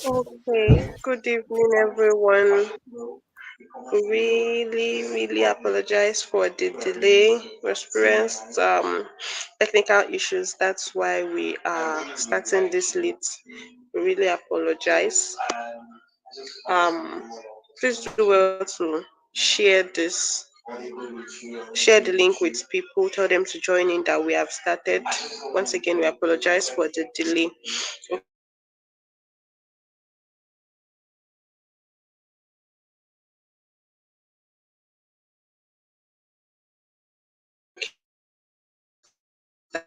Okay, good evening, everyone. Really apologize for the delay. We experienced technical issues. That's why we are starting this late. We really apologize. Um, Please do well to share the link with people. Tell them to join in that we have started. Once again, we apologize for the delay. Okay, so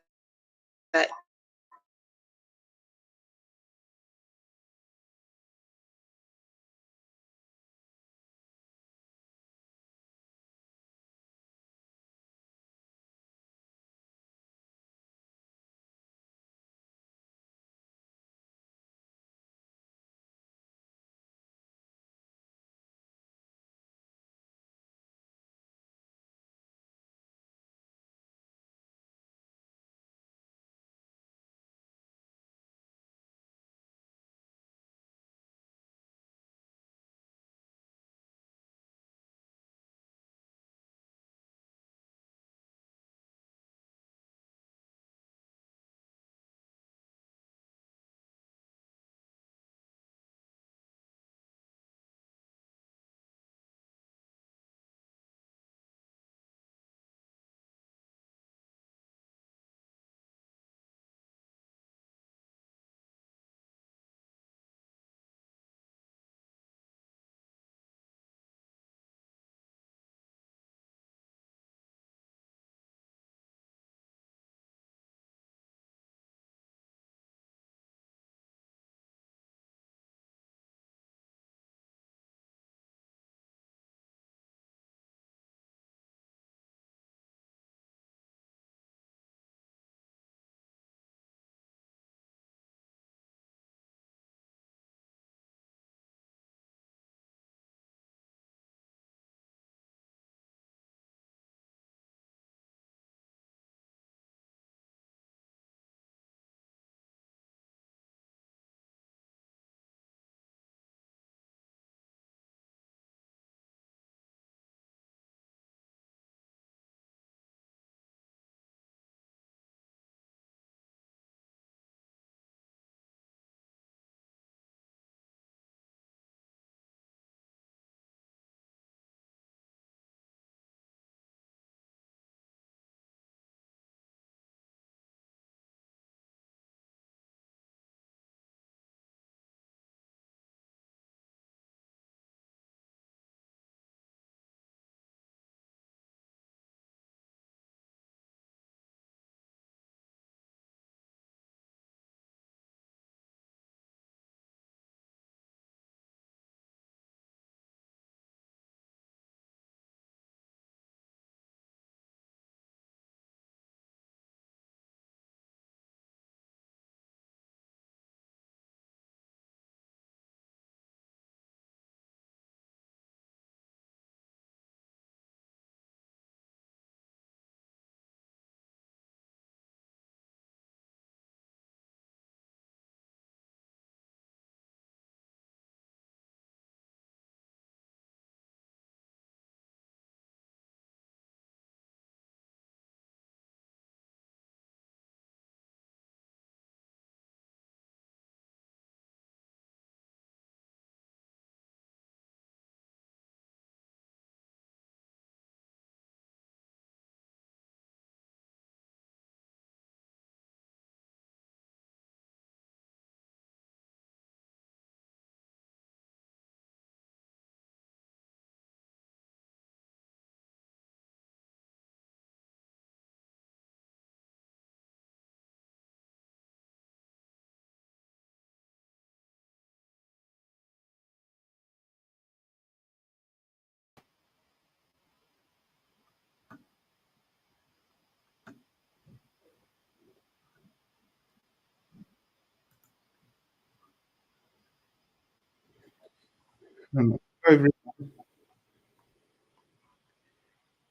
Hello.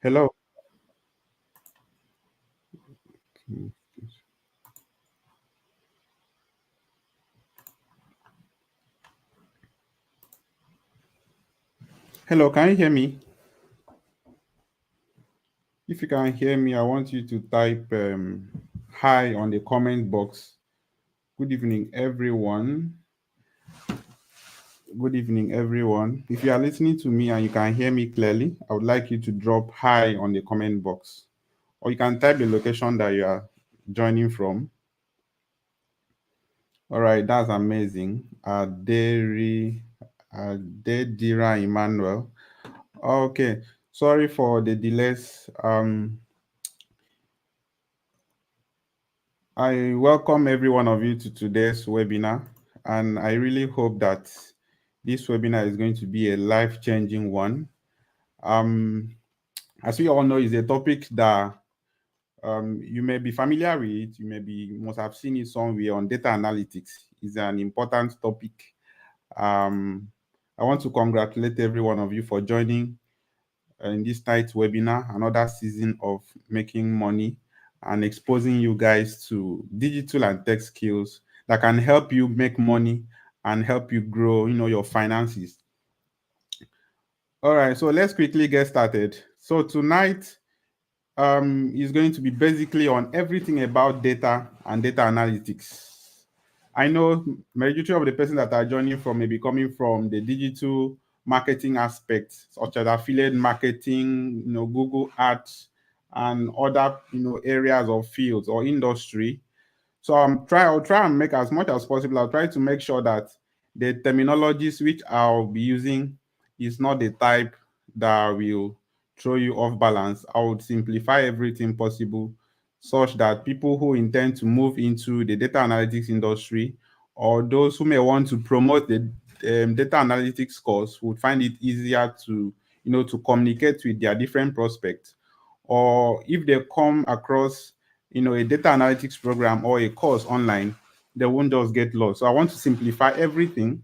Hello. Hello, can you hear me? If you can hear me, I want you to type hi on the comment box. Good evening, everyone. Good evening, everyone. If you are listening to me and you can hear me clearly, I would like you to drop hi on the comment box. Or you can type the location that you are joining from. All right, that's amazing. Adedira Emmanuel. Okay, sorry for the delays. I welcome every one of you to today's webinar, and I really hope that this webinar is going to be a life-changing one. Um, as we all know, it's a topic that you may be familiar with, must have seen it somewhere on data analytics. It's an important topic. Um, I want to congratulate every one of you for joining in this night webinar, another season of making money and exposing you guys to digital and tech skills that can help you make money and help you grow, your finances. All right, so let's quickly get started. So tonight is going to be basically on everything about data and data analytics. I know majority of the person that are joining from may be coming from the digital marketing aspect, such as affiliate marketing, Google Ads, and other areas of fields or industry. So I'll try and make as much as possible. I'll try to make sure that the terminologies which I'll be using is not the type that will throw you off balance. I would simplify everything possible such that people who intend to move into the data analytics industry or those who may want to promote the data analytics course would find it easier to to communicate with their different prospects, or if they come across a data analytics program or a course online, they won't just get lost. So I want to simplify everything.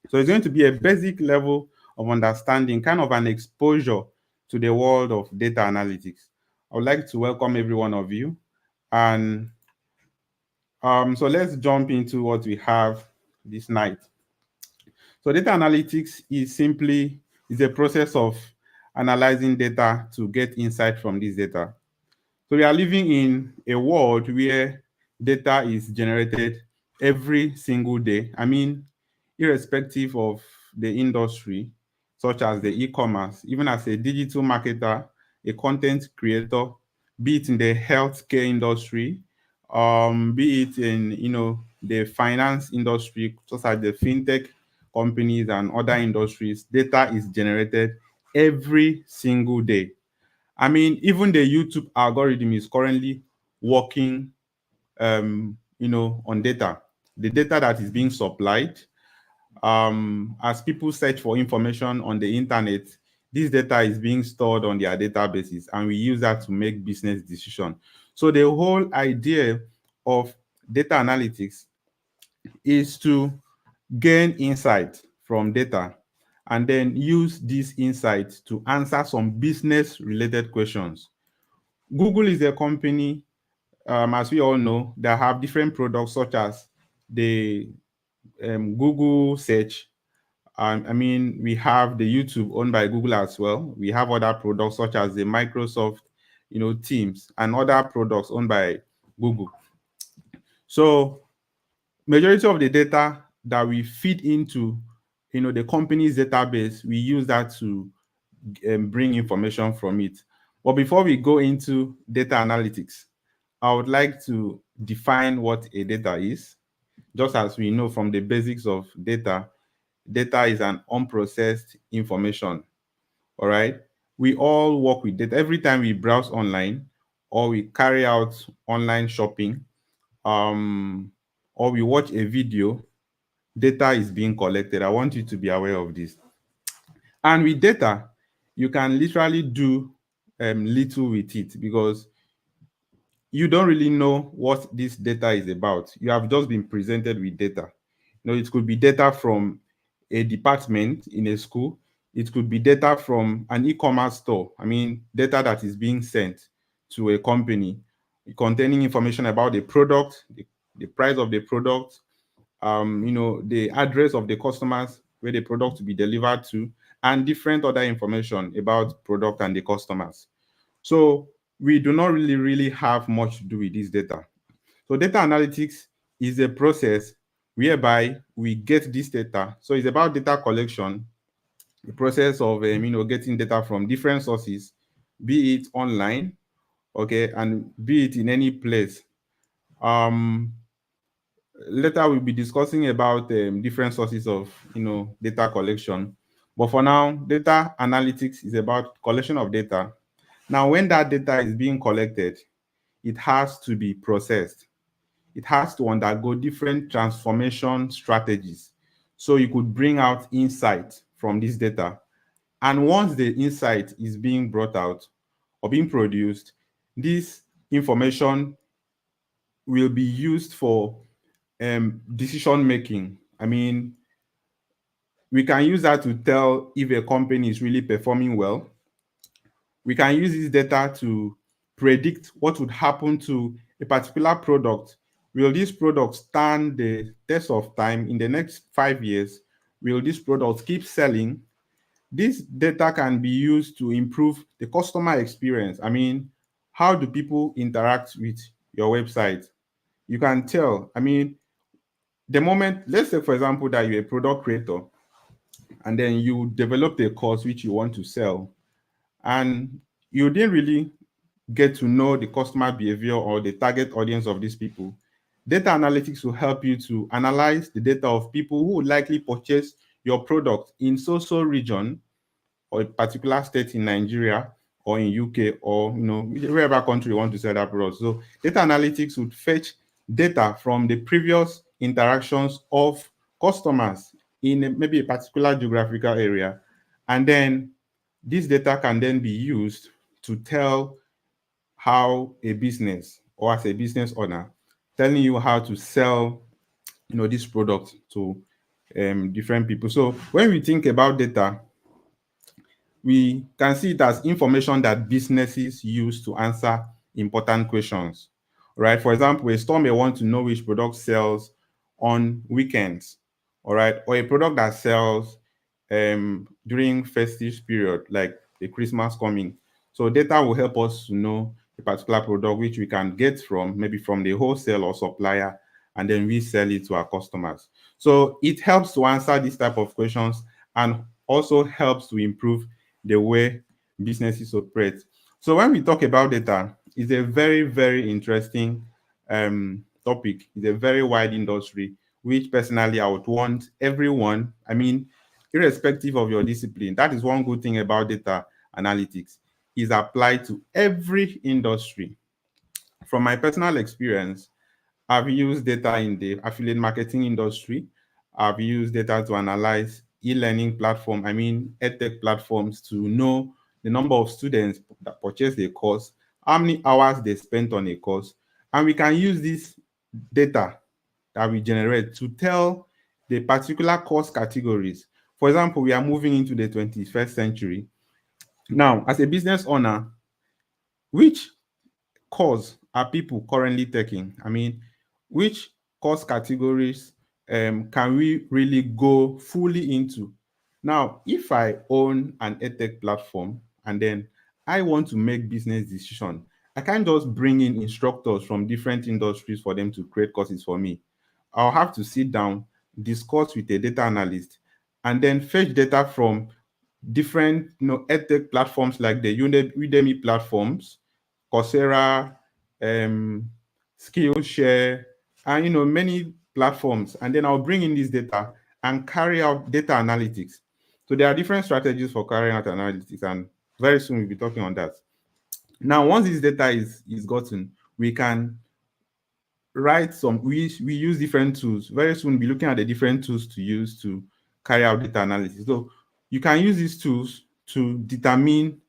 So it's going to be a basic level of understanding, kind of an exposure to the world of data analytics. I would like to welcome every one of you. And so let's jump into what we have this night. So data analytics is a process of analyzing data to get insight from this data. So we are living in a world where data is generated every single day. I mean, irrespective of the industry, such as the e-commerce, even as a digital marketer, a content creator, be it in the healthcare industry, be it in the finance industry, such as the fintech companies and other industries, data is generated every single day. I mean, even the YouTube algorithm is currently working, on data. The data that is being supplied, as people search for information on the internet, this data is being stored on their databases, and we use that to make business decisions. So the whole idea of data analytics is to gain insight from data and then use these insights to answer some business related questions. Google is a company, as we all know, that have different products such as the Google search. I mean, we have the YouTube owned by Google as well. We have other products such as the Microsoft, Teams, and other products owned by Google. So majority of the data that we feed into, the company's database, we use that to bring information from it. But before we go into data analytics, I would like to define what a data is. Just as we know from the basics of data, data is an unprocessed information. All right. We all work with data. Every time we browse online or we carry out online shopping, um, or we watch a video, data is being collected. I want you to be aware of this. And with data, you can literally do little with it because you don't really know what this data is about. You have just been presented with data. It could be data from a department in a school. It could be data from an e-commerce store. I mean, data that is being sent to a company containing information about the product, the price of the product, the address of the customers where the product to be delivered to, and different other information about product and the customers. So we do not really have much to do with this data. So data analytics is a process whereby we get this data. So it's about data collection, the process of getting data from different sources, be it online, okay, and be it in any place. Um, Later we'll be discussing about different sources of data collection. But for now, data analytics is about collection of data. Now, when that data is being collected, it has to be processed. It has to undergo different transformation strategies. So you could bring out insight from this data. And once the insight is being brought out or being produced, this information will be used for decision making. I mean, we can use that to tell if a company is really performing well. We can use this data to predict what would happen to a particular product. Will this product stand the test of time in the next 5 years? Will this product keep selling? This data can be used to improve the customer experience. I mean, how do people interact with your website? You can tell. I mean, the moment, let's say, for example, that you're a product creator and then you developed a course which you want to sell, and you didn't really get to know the customer behavior or the target audience of these people. Data analytics will help you to analyze the data of people who would likely purchase your product in so region or a particular state in Nigeria or in UK or wherever country you want to sell that product. So data analytics would fetch data from the previous interactions of customers in maybe a particular geographical area, and then this data can then be used to tell how a business, or as a business owner, telling you how to sell this product to different people. So when we think about data, we can see it as information that businesses use to answer important questions, right? For example, a store may want to know which product sells on weekends, all right, or a product that sells during festive period, like the Christmas coming. So data will help us to know a particular product which we can get from maybe from the wholesale or supplier, and then we sell it to our customers. So it helps to answer these type of questions and also helps to improve the way businesses operate. So when we talk about data, it's a very interesting topic. It's a very wide industry, which personally I would want everyone, I mean, irrespective of your discipline, that is one good thing about data analytics, is applied to every industry. From my personal experience, I've used data in the affiliate marketing industry. I've used data to analyze e-learning platform, I mean edtech platforms, to know the number of students that purchased a course, how many hours they spent on a course, and we can use this data that we generate to tell the particular course categories. For example, we are moving into the 21st century. Now, as a business owner, which course are people currently taking? I mean, which course categories can we really go fully into? Now, if I own an edtech platform and then I want to make business decision, I can't just bring in instructors from different industries for them to create courses for me. I'll have to sit down, discuss with a data analyst, and then fetch data from different edtech platforms like the Udemy platforms, Coursera, um, Skillshare, and many platforms. And then I'll bring in this data and carry out data analytics. So there are different strategies for carrying out analytics, and very soon we'll be talking on that. Now, once this data is gotten, we can write some. We use different tools. Very soon we'll be looking at the different tools to use to carry out data analysis. So you can use these tools to determine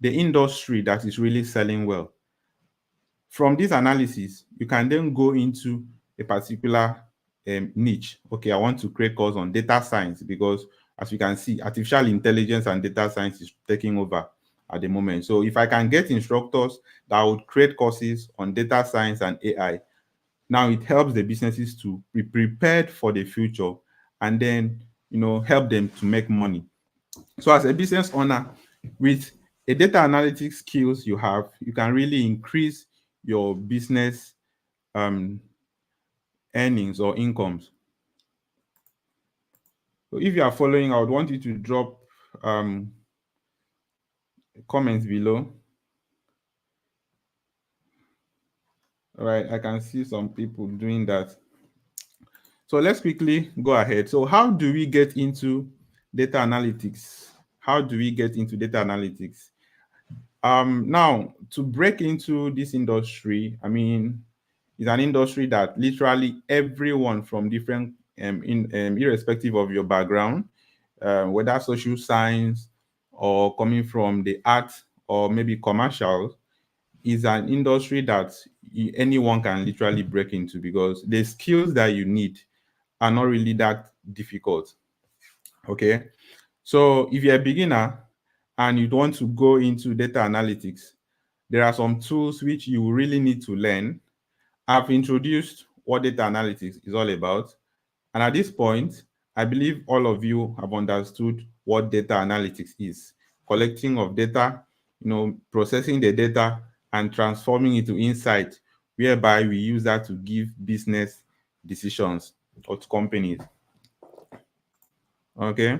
the industry that is really selling well. From this analysis, you can then go into a particular niche. Okay, I want to create course on data science because, as you can see, artificial intelligence and data science is taking over at the moment. So if I can get instructors that would create courses on data science and AI, now it helps the businesses to be prepared for the future and then help them to make money. So as a business owner, with a data analytics skills you have, you can really increase your business um, earnings or incomes. So if you are following, I would want you to drop um, comments below. All right, I can see some people doing that. So let's quickly go ahead. So how do we get into data analytics? How do we get into data analytics? Now, to break into this industry, I mean, it's an industry that literally everyone from different, irrespective of your background, whether social science or coming from the art or maybe commercial, is an industry that anyone can literally break into because the skills that you need are not really that difficult. Okay. So if you're a beginner and you want to go into data analytics, there are some tools which you really need to learn. I've introduced what data analytics is all about. And at this point, I believe all of you have understood what data analytics is. Collecting of data, processing the data and transforming it to insight, whereby we use that to give business decisions or to companies. Okay.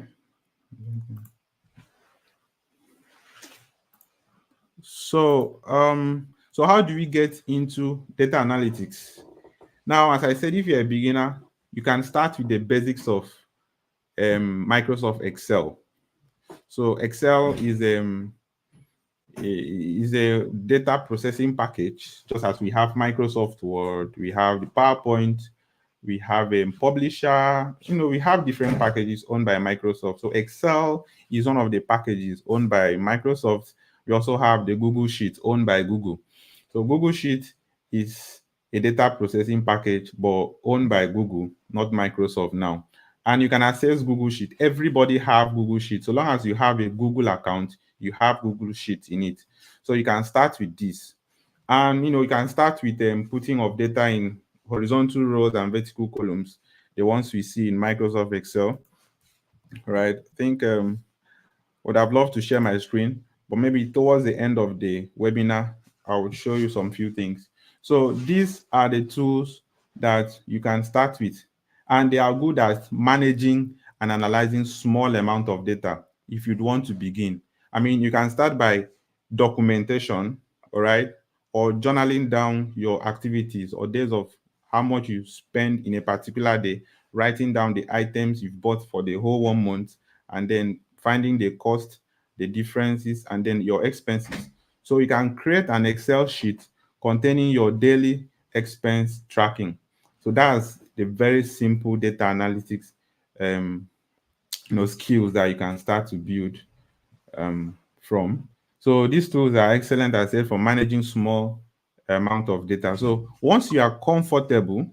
So how do we get into data analytics? Now, as I said, if you're a beginner, you can start with the basics of Microsoft Excel. So Excel is a data processing package, just as we have Microsoft Word, we have the PowerPoint, we have a publisher, we have different packages owned by Microsoft. So Excel is one of the packages owned by Microsoft. We also have the Google Sheet owned by Google. So Google Sheet is a data processing package, but owned by Google, not Microsoft now. And you can access Google Sheet. Everybody have Google Sheet. So long as you have a Google account, you have Google Sheet in it. So you can start with this. And you can start with putting of data in horizontal rows and vertical columns, the ones we see in Microsoft Excel. Right? I think would have loved to share my screen, but maybe towards the end of the webinar, I will show you some few things. So these are the tools that you can start with, and they are good at managing and analyzing small amount of data if you'd want to begin. I mean, you can start by documentation, all right, or journaling down your activities or days of how much you spend in a particular day, writing down the items you've bought for the whole 1 month, and then finding the cost, the differences, and then your expenses. So you can create an Excel sheet containing your daily expense tracking. So that's the very simple data analytics um, skills that you can start to build from. So these tools are excellent, as I said, for managing small amount of data. So once you are comfortable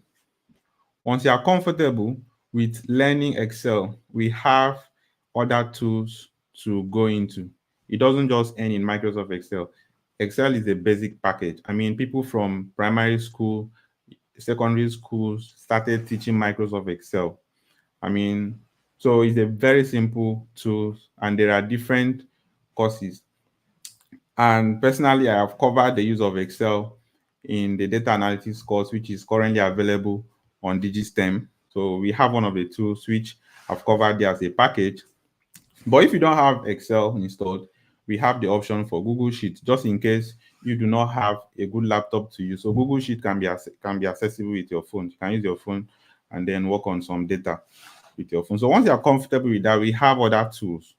with learning Excel, we have other tools to go into. It doesn't just end in Microsoft Excel. Excel is a basic package. I mean, people from primary school, secondary schools started teaching Microsoft Excel. I mean, so it's a very simple tool, and there are different courses. And personally, I have covered the use of Excel in the data analytics course, which is currently available on Digitstem. So we have one of the tools which I've covered there as a package. But if you don't have Excel installed, we have the option for Google Sheet, just in case you do not have a good laptop to use. So Google Sheet can be accessible with your phone. You can use your phone and then work on some data with your phone. So once you are comfortable with that, we have other tools.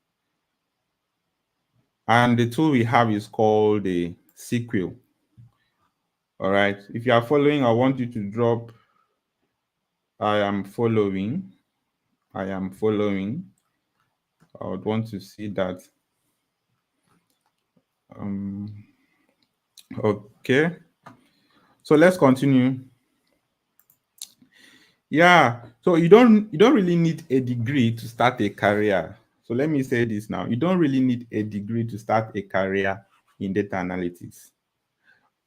And the tool we have is called the SQL. All right. If you are following, I want you to drop I am following. I am following. I would want to see that. Um, okay. So let's continue. Yeah. So you don't really need a degree to start a career. So let me say this now. You don't really need a degree to start a career in data analytics.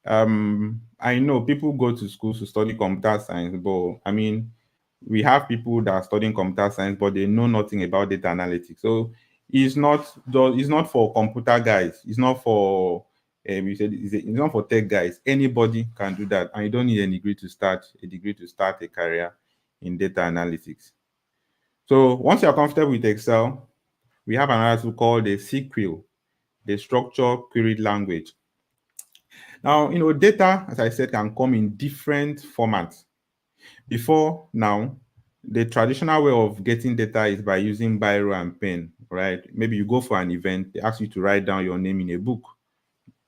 I know people go to school to study computer science, but I mean, we have people that are studying computer science, but they know nothing about data analytics. So It's not for computer guys. It's not for you said it's not for tech guys. Anybody can do that, and you don't need a degree to start a career in data analytics. So once you're comfortable with Excel, we have another tool called the SQL, the structured query language. Now, data, as I said, can come in different formats. Before now, the traditional way of getting data is by using biro and pen, right? Maybe you go for an event, they ask you to write down your name in a book,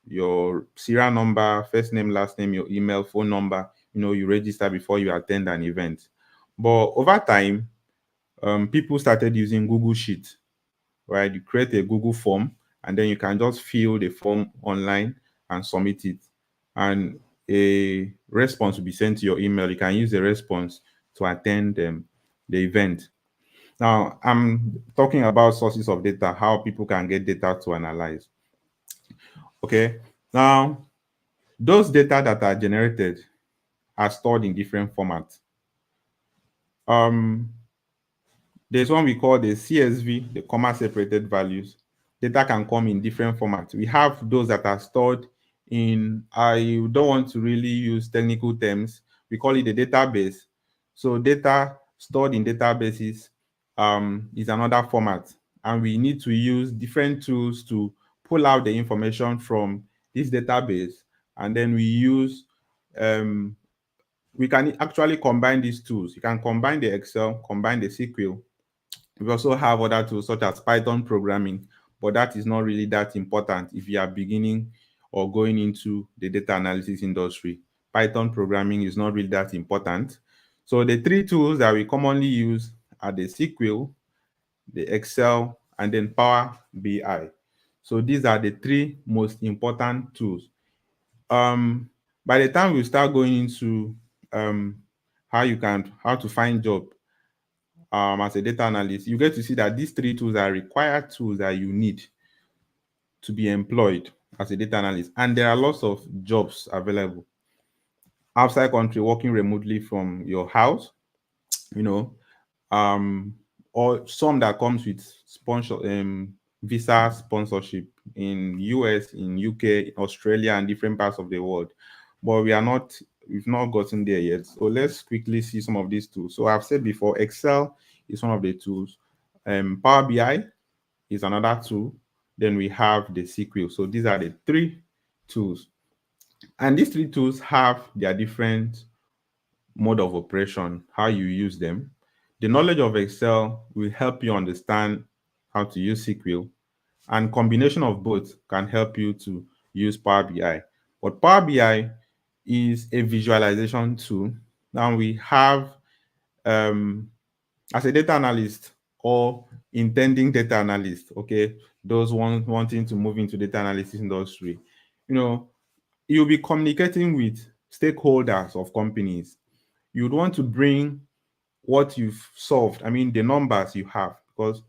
your serial number, first name, last name, your email, phone number, you register before you attend an event. But over time, people started using Google Sheets, right? You create a Google form and then you can just fill the form online and submit it. And a response will be sent to your email. You can use the response to attend the event. Now, I'm talking about sources of data, how people can get data to analyze. Okay. Now, those data that are generated are stored in different formats. Um, There's one we call the CSV, the comma separated values. Data can come in different formats. We have those that are stored in, I don't want to really use technical terms, we call it a database. So data stored in databases is another format. And we need to use different tools to pull out the information from this database. And then um, we can actually combine these tools. You can combine the Excel, combine the SQL. We also have other tools such as Python programming, but that is not really that important if you are beginning or going into the data analysis industry. Python programming is not really that important. So the three tools that we commonly use are the SQL, the Excel, and then Power BI. So these are the three most important tools. By the time we start going into um, how to find job, as a data analyst, you get to see that these three tools are required tools that you need to be employed as a data analyst. And there are lots of jobs available outside country, working remotely from your house, you know, um, or some that comes with visa sponsorship in US, in UK, Australia, and different parts of the world. But we've not gotten there yet. So let's quickly see some of these tools. So I've said before, Excel is one of the tools. Power BI is another tool. Then we have the SQL. So these are the three tools. And these three tools have their different mode of operation, how you use them. The knowledge of Excel will help you understand how to use SQL, and combination of both can help you to use Power BI. But Power BI is a visualization tool. Now we have, as a data analyst or intending data analyst, okay, those wanting to move into data analysis industry, you know, you'll be communicating with stakeholders of companies. You'd want to bring what you've solved, I mean, the numbers you have, because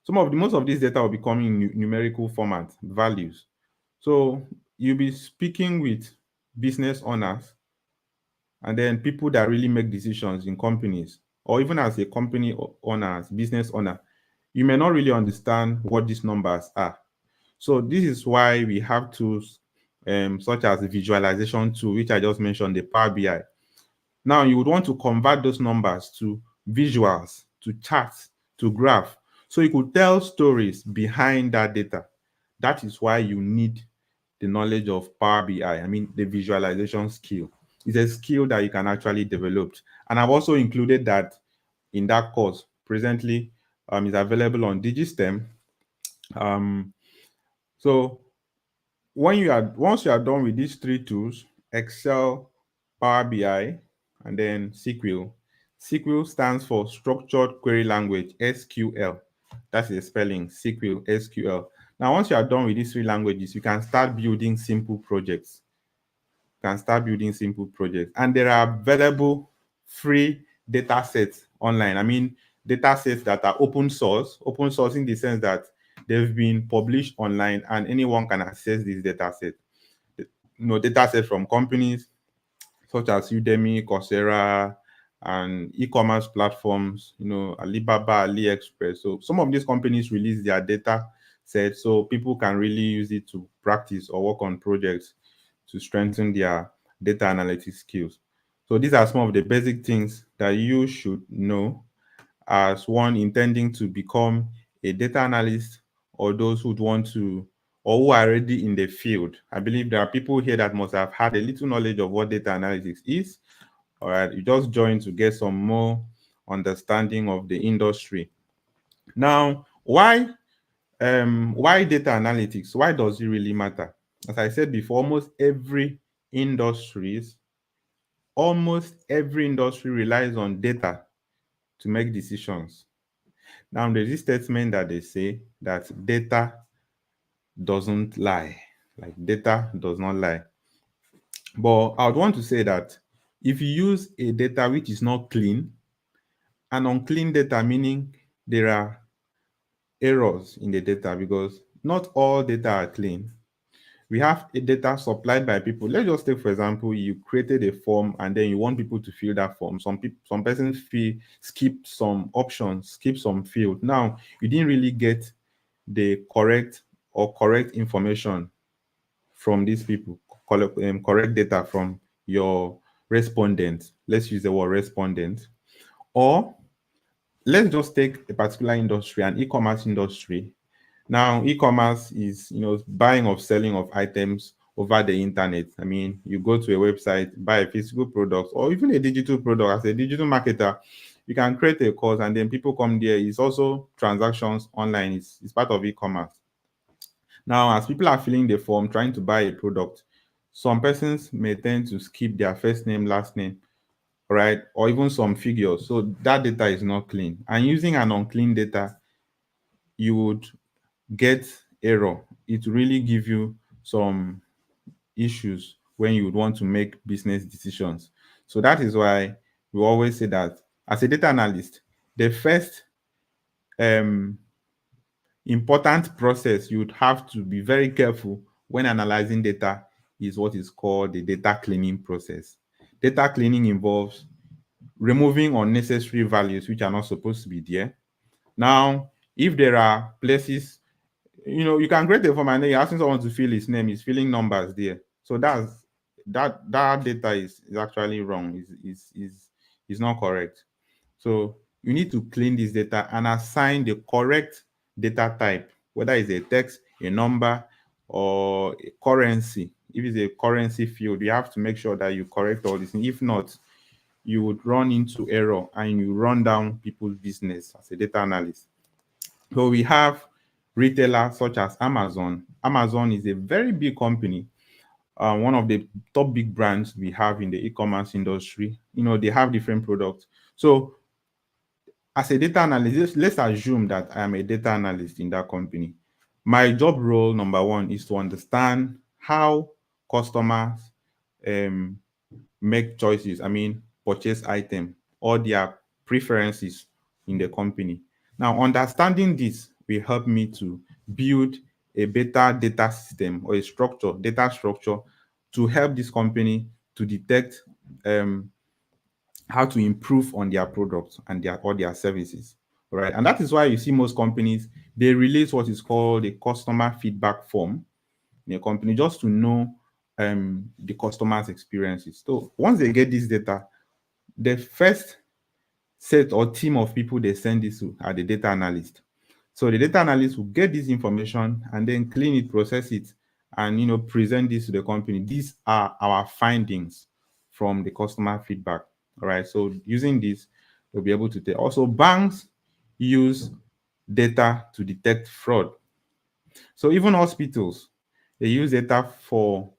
most of this data will be coming in numerical format, values. So you'll be speaking with business owners and then people that really make decisions in companies, or even as a company owner, as business owner, you may not really understand what these numbers are. So this is why we have tools such as the visualization tool, which I just mentioned, the Power BI. Now you would want to convert those numbers to visuals, to charts, to graph. So you could tell stories behind that data. That is why you need the knowledge of Power BI. I mean, the visualization skill. It's a skill that you can actually develop. And I've also included that in that course. Presently, is available on Digitstem. Um, so once you are done with these three tools, Excel, Power BI, and then SQL. SQL stands for Structured Query Language, SQL. That's the spelling, SQL, SQL. Now, once you are done with these three languages, you can start building simple projects. You can start building simple projects. And there are available free data sets online. I mean, data sets that are open source in the sense that they've been published online and anyone can access these data sets. Data sets from companies such as Udemy, Coursera, and e-commerce platforms, Alibaba, AliExpress. So some of these companies release their data set so people can really use it to practice or work on projects to strengthen their data analytics skills. So these are some of the basic things that you should know as one intending to become a data analyst, or those who want to, or who are already in the field. I believe there are people here that must have had a little knowledge of what data analytics is. All right, you just join to get some more understanding of the industry. Now, why data analytics? Why does it really matter? As I said before, industries, almost every industry relies on data to make decisions. Now, there's this statement that they say that data doesn't lie. Like, data does not lie. But I would want to say that if you use a data which is not clean, and unclean data meaning there are errors in the data, because not all data are clean. We have a data supplied by people. Let's just take, for example, you created a form and then you want people to fill that form. Some persons skipped some options, skipped some field. Now, you didn't really get the correct information from these people, correct data from your respondent. Let's use the word respondent. Or let's just take a particular industry, an e-commerce industry. Now, e-commerce is, buying or selling of items over the internet. I mean, you go to a website, buy a physical product or even a digital product. As a digital marketer, you can create a course and then people come there. It's also transactions online. It's part of e-commerce. Now, as people are filling the form, trying to buy a product, some persons may tend to skip their first name, last name, right? Or even some figures. So that data is not clean. And using an unclean data, you would get error. It really give you some issues when you would want to make business decisions. So that is why we always say that as a data analyst, the first um, important process you would have to be very careful when analyzing data is what is called the data cleaning process. Data cleaning involves removing unnecessary values which are not supposed to be there. Now, if there are places, you can create a form and then you're asking someone to fill his name, he's filling numbers there. So that data is actually wrong, is not correct. So you need to clean this data and assign the correct data type, whether it's a text, a number, or a currency. If it's a currency field, you have to make sure that you correct all this. If not, you would run into error and you run down people's business as a data analyst. So we have retailers such as Amazon. Amazon is a very big company, one of the top big brands we have in the e-commerce industry. They have different products. So as a data analyst, let's assume that I am a data analyst in that company. My job role, number one, is to understand how customers um, make choices. I mean, purchase item or their preferences in the company. Now, understanding this will help me to build a better data system or data structure to help this company to detect um, how to improve on their products and their services. Right. And that is why you see most companies, they release what is called a customer feedback form in a company, just to know the customer's experiences. So once they get this data, the first set or team of people they send this to are the data analyst. So the data analyst will get this information and then clean it, process it, and present this to the company. These are our findings from the customer feedback. All right. So using this, they'll be able to tell. Also, banks use data to detect fraud. So even hospitals, they use data for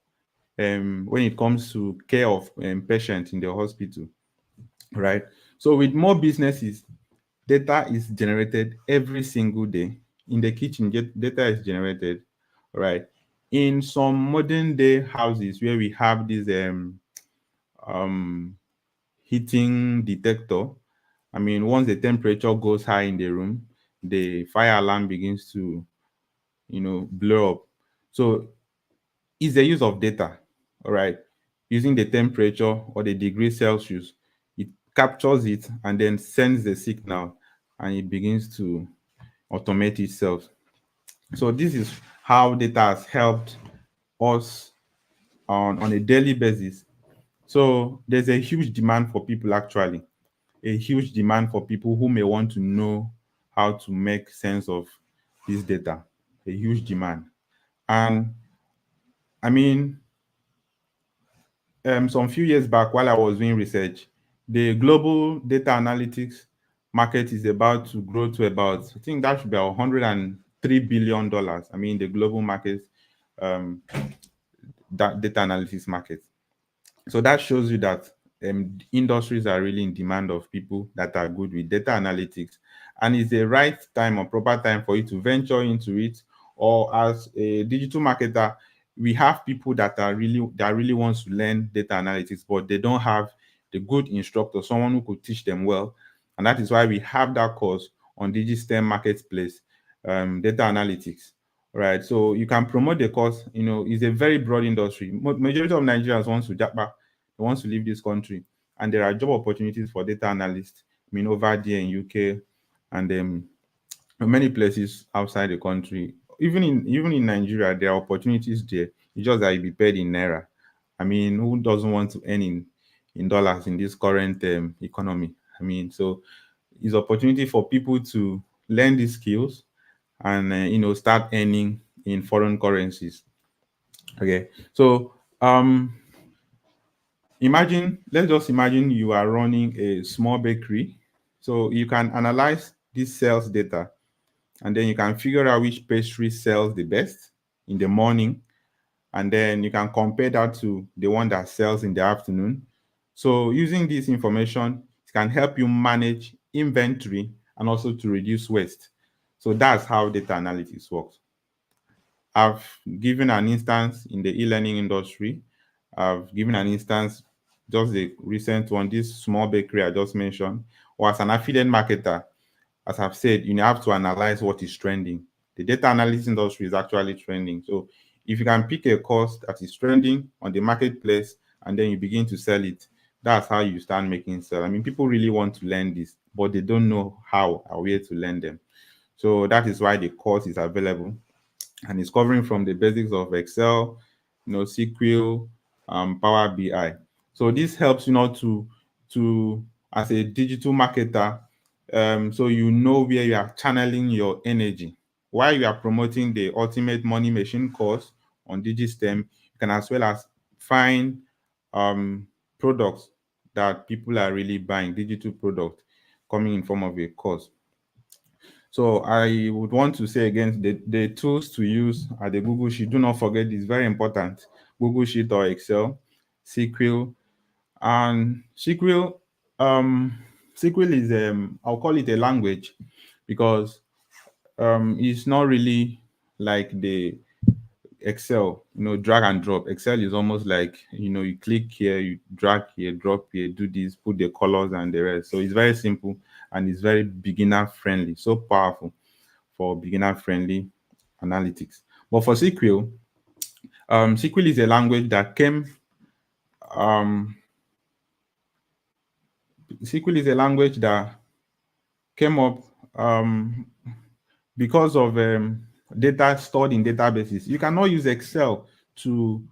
when it comes to care of patients in the hospital, right? So with more businesses, data is generated every single day. In the kitchen, data is generated, right? In some modern day houses where we have this um, heating detector, I mean, once the temperature goes high in the room, the fire alarm begins to, blow up. So it's the use of data, all right? Using the temperature or the degree Celsius, it captures it, and then sends the signal, and it begins to automate itself. So this is how data has helped us on a daily basis. So there's a huge demand for people, actually, a huge demand for people who may want to know how to make sense of this data, a huge demand. And I mean, some few years back, while I was doing research, the global data analytics market is about to grow to about, I think that should be about $103 billion. I mean, the global market, um, that data analytics market. So that shows you that industries are really in demand of people that are good with data analytics, and it's the right time or proper time for you to venture into it. Or as a digital marketer, we have people that really wants to learn data analytics, but they don't have the good instructor, someone who could teach them well. And that is why we have that course on Digitstem Marketplace, data analytics. Right, so you can promote the course. It's a very broad industry. Majority of Nigerians wants to japa, they want to leave this country, and there are job opportunities for data analysts. I mean, over there in UK, and many places outside the country. Even in Nigeria, there are opportunities there. It's just that you be paid in naira. I mean, who doesn't want to earn in dollars in this current economy? I mean, so it's opportunity for people to learn these skills and start earning in foreign currencies. Okay, so let's just imagine you are running a small bakery. So you can analyze this sales data, and then you can figure out which pastry sells the best in the morning, and then you can compare that to the one that sells in the afternoon. So using this information, it can help you manage inventory and also to reduce waste. So that's how data analytics works. I've given an instance in the e-learning industry. I've given an instance, just the recent one, this small bakery I just mentioned. Or as an affiliate marketer, as I've said, you have to analyze what is trending. The data analytics industry is actually trending. So if you can pick a course that is trending on the marketplace and then you begin to sell it, that's how you start making sales. I mean, people really want to learn this, but they don't know how or where to learn them. So that is why the course is available, and it's covering from the basics of Excel, SQL, Power BI. So this helps you not to as a digital marketer, so you know where you are channeling your energy. While you are promoting the Ultimate Money Machine course on Digitstem, you can as well as find products that people are really buying, digital product coming in form of a course. So I would want to say again, the tools to use are the Google Sheet. Do not forget, it's very important. Google Sheet or Excel, SQL, and Um, SQL is I'll call it a language, because it's not really like the Excel. Drag and drop. Excel is almost like you click here, you drag here, drop here, do this, put the colors and the rest. So it's very simple and it's very beginner friendly. So powerful for beginner-friendly analytics. But for SQL, SQL is a language that um, came up because of data stored in databases. You cannot use Excel to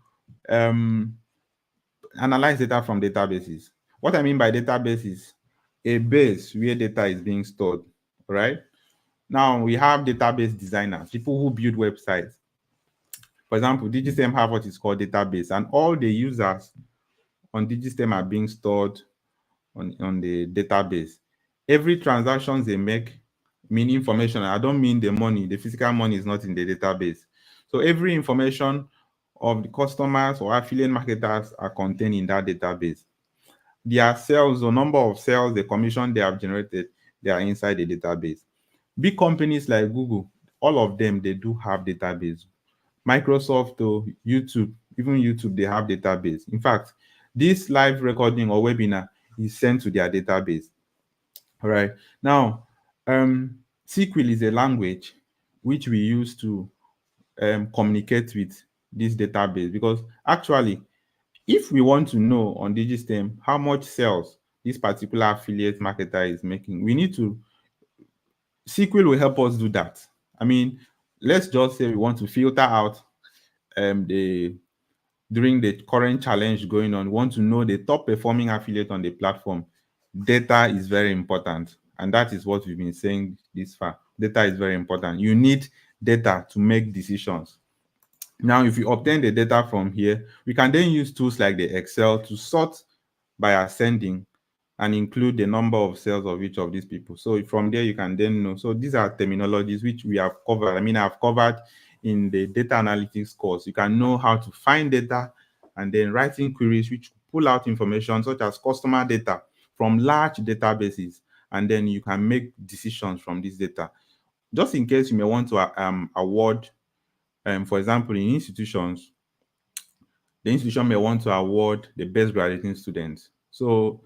um, analyze data from databases. What I mean by database is a base where data is being stored, right? Now we have database designers, people who build websites. For example, Digitstem have what is called database, and all the users on Digitstem are being stored on the database. Every transactions they make mean information. I don't mean the money. The physical money is not in the database. So every information of the customers or affiliate marketers are contained in that database. Their sales, the number of sales, the commission they have generated, they are inside the database. Big companies like Google, all of them, they do have database. Microsoft or YouTube, even YouTube, they have database. In fact, this live recording or webinar is sent to their database. All right. Now, SQL is a language which we use to communicate with this database, because actually, if we want to know on Digitstem how much sales this particular affiliate marketer is making. We need to, SQL will help us do that. I mean, let's just say we want to filter out the during the current challenge going on, we want to know the top performing affiliate on the platform. Data is very important. And that is what we've been saying this far. Data is very important. You need data to make decisions. Now, if you obtain the data from here, we can then use tools like the Excel to sort by ascending and include the number of sales of each of these people. So from there, you can then know. So these are terminologies which we have covered. I mean, I've covered in the data analytics course. You can know how to find data and then writing queries which pull out information such as customer data from large databases, and then you can make decisions from this data. Just in case you may want to award, for example, in institutions, the institution may want to award the best graduating students. So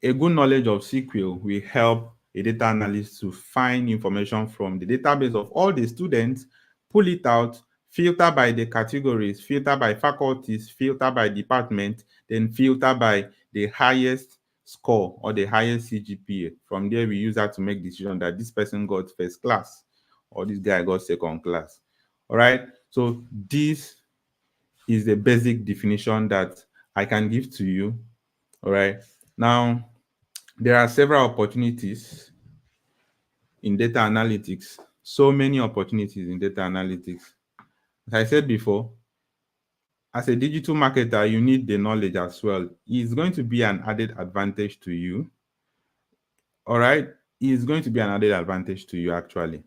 a good knowledge of SQL will help a data analyst to find information from the database of all the students, pull it out, filter by the categories, filter by faculties, filter by department, then filter by the highest score or the highest CGPA. From there, we use that to make decision that this person got first class or this guy got second class. All right. So this is the basic definition that I can give to you. All right. Now, there are several opportunities in data analytics, so many opportunities in data analytics. As I said before, as a digital marketer, you need the knowledge as well. It's going to be an added advantage to you. All right. It's going to be an added advantage to you, actually.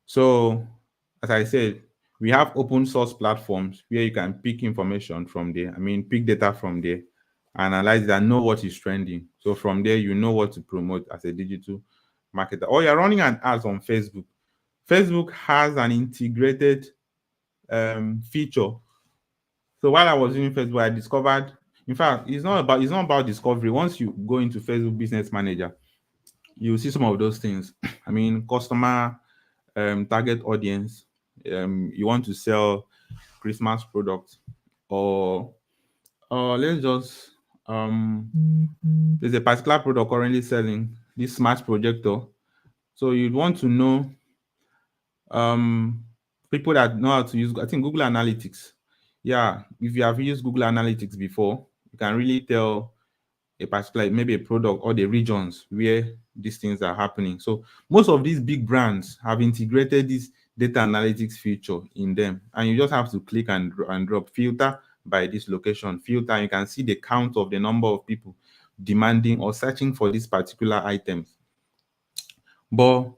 So, as I said, we have open source platforms where you can pick information from there. I mean, pick data from there, analyze it, and know what is trending. So from there, you know what to promote as a digital marketer. Or you're running an ads on Facebook. Facebook has an integrated feature. So while I was using Facebook, I discovered, in fact, it's not about discovery. Once you go into Facebook Business Manager, you see some of those things. I mean, customer target audience, you want to sell Christmas products, or let's just there's a particular product currently selling, this smart projector. So you'd want to know people that know how to use, I think, Google Analytics. Yeah, if you have used Google Analytics before, you can really tell a particular, maybe a product or the regions where these things are happening. So most of these big brands have integrated this data analytics feature in them, and you just have to click and drop, filter by this location, filter, and you can see the count of the number of people demanding or searching for these particular items. But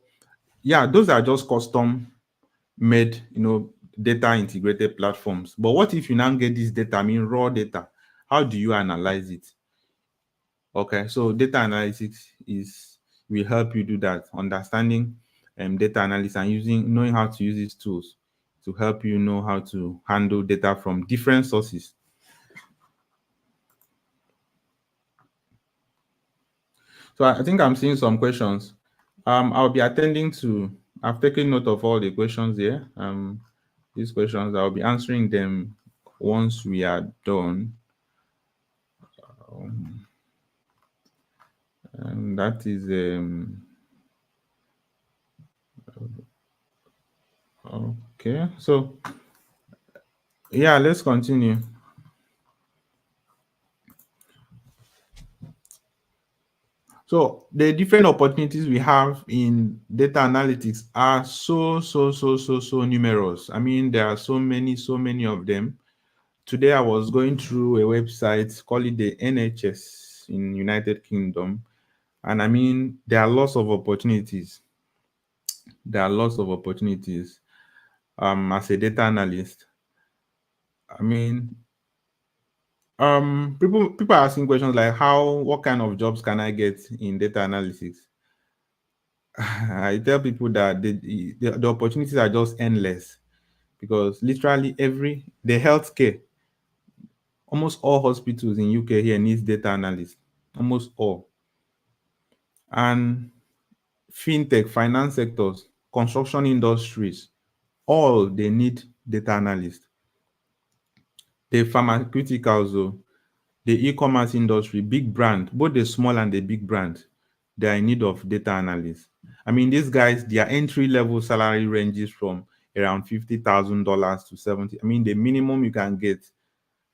yeah, those are just custom made, data integrated platforms. But what if you now get this data, I mean raw data? How do you analyze it? Okay, so data analytics is will help you do that, understanding data analysis and knowing how to use these tools to help you know how to handle data from different sources. So I think I'm seeing some questions. I'll be attending to. I've taken note of all the questions here. These questions, I'll be answering them once we are done. And that is okay. So yeah, let's continue. So the different opportunities we have in data analytics are so numerous. I mean, there are so many of them. Today I was going through a website called the NHS in United Kingdom, and I mean there are lots of opportunities. There are lots of opportunities as a data analyst. I mean, people are asking questions like what kind of jobs can I get in data analytics? I tell people that the opportunities are just endless, because literally the healthcare, almost all hospitals in UK here needs data analysts, almost all. And fintech, finance sectors, construction industries, all they need data analysts. The pharmaceuticals, the e-commerce industry, big brand, both the small and the big brand, they are in need of data analysts. I mean, these guys, their entry level salary ranges from around $50,000 to 70. I mean, the minimum you can get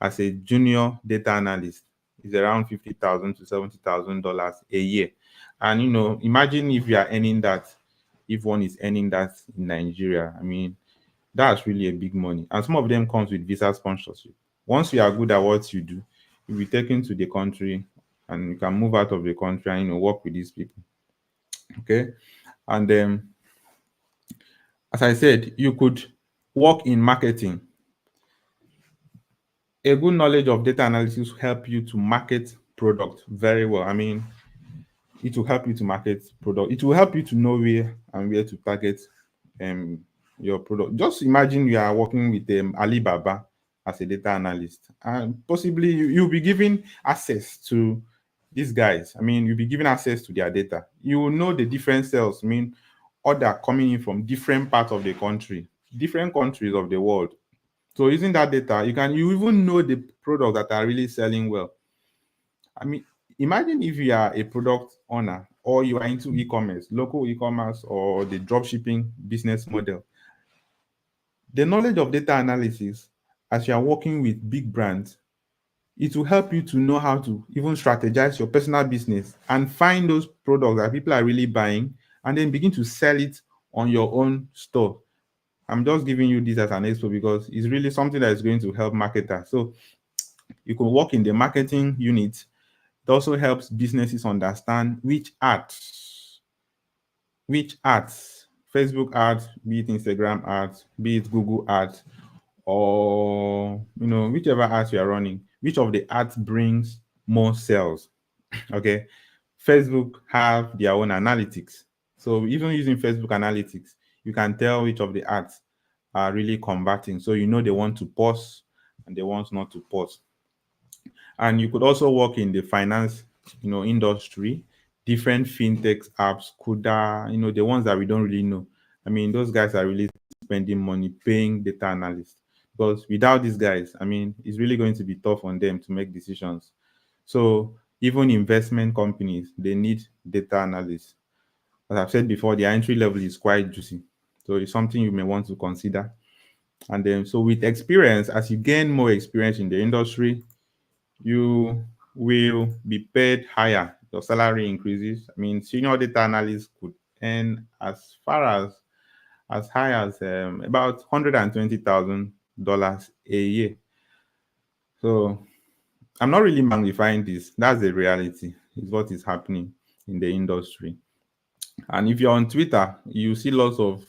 as a junior data analyst is around $50,000 to $70,000 a year. And imagine if you are earning that, if one is earning that in Nigeria. I mean, that's really a big money. And some of them comes with visa sponsorship. Once you are good at what you do, you'll be taken to the country and you can move out of the country and work with these people. Okay. And as I said, you could work in marketing. A good knowledge of data analysis will help you to market product very well. I mean, it will help you to market product. It will help you to know where to target um your product. Just imagine you are working with Alibaba as a data analyst, and possibly you'll be given access to these guys. I mean, you'll be given access to their data. You will know the different sales. I mean, order coming in from different parts of the country, different countries of the world. So using that data, you even know the products that are really selling well. I mean, imagine if you are a product owner or you are into e-commerce, local e-commerce or the drop shipping business model. The knowledge of data analysis as you are working with big brands, it will help you to know how to even strategize your personal business and find those products that people are really buying and then begin to sell it on your own store. I'm just giving you this as an example because it's really something that is going to help marketers. So you can work in the marketing unit. It also helps businesses understand which ads, Facebook ads, be it Instagram ads, be it Google ads, or whichever ads you are running, which of the ads brings more sales. Okay. Facebook have their own analytics. So even using Facebook analytics, you can tell which of the ads are really converting. So they want to pause and they want not to pause. And you could also work in the finance, industry, different fintech apps, Kuda, the ones that we don't really know. I mean, those guys are really spending money paying data analysts because without these guys, I mean, it's really going to be tough on them to make decisions. So even investment companies, they need data analysts. As I've said before, the entry level is quite juicy. So it's something you may want to consider. And then, so with experience, as you gain more experience in the industry, you will be paid higher. Your salary increases. I mean, senior data analysts could earn as far as high as about $120,000 a year. So I'm not really magnifying this. That's the reality. It's what is happening in the industry. And if you're on Twitter, you see lots of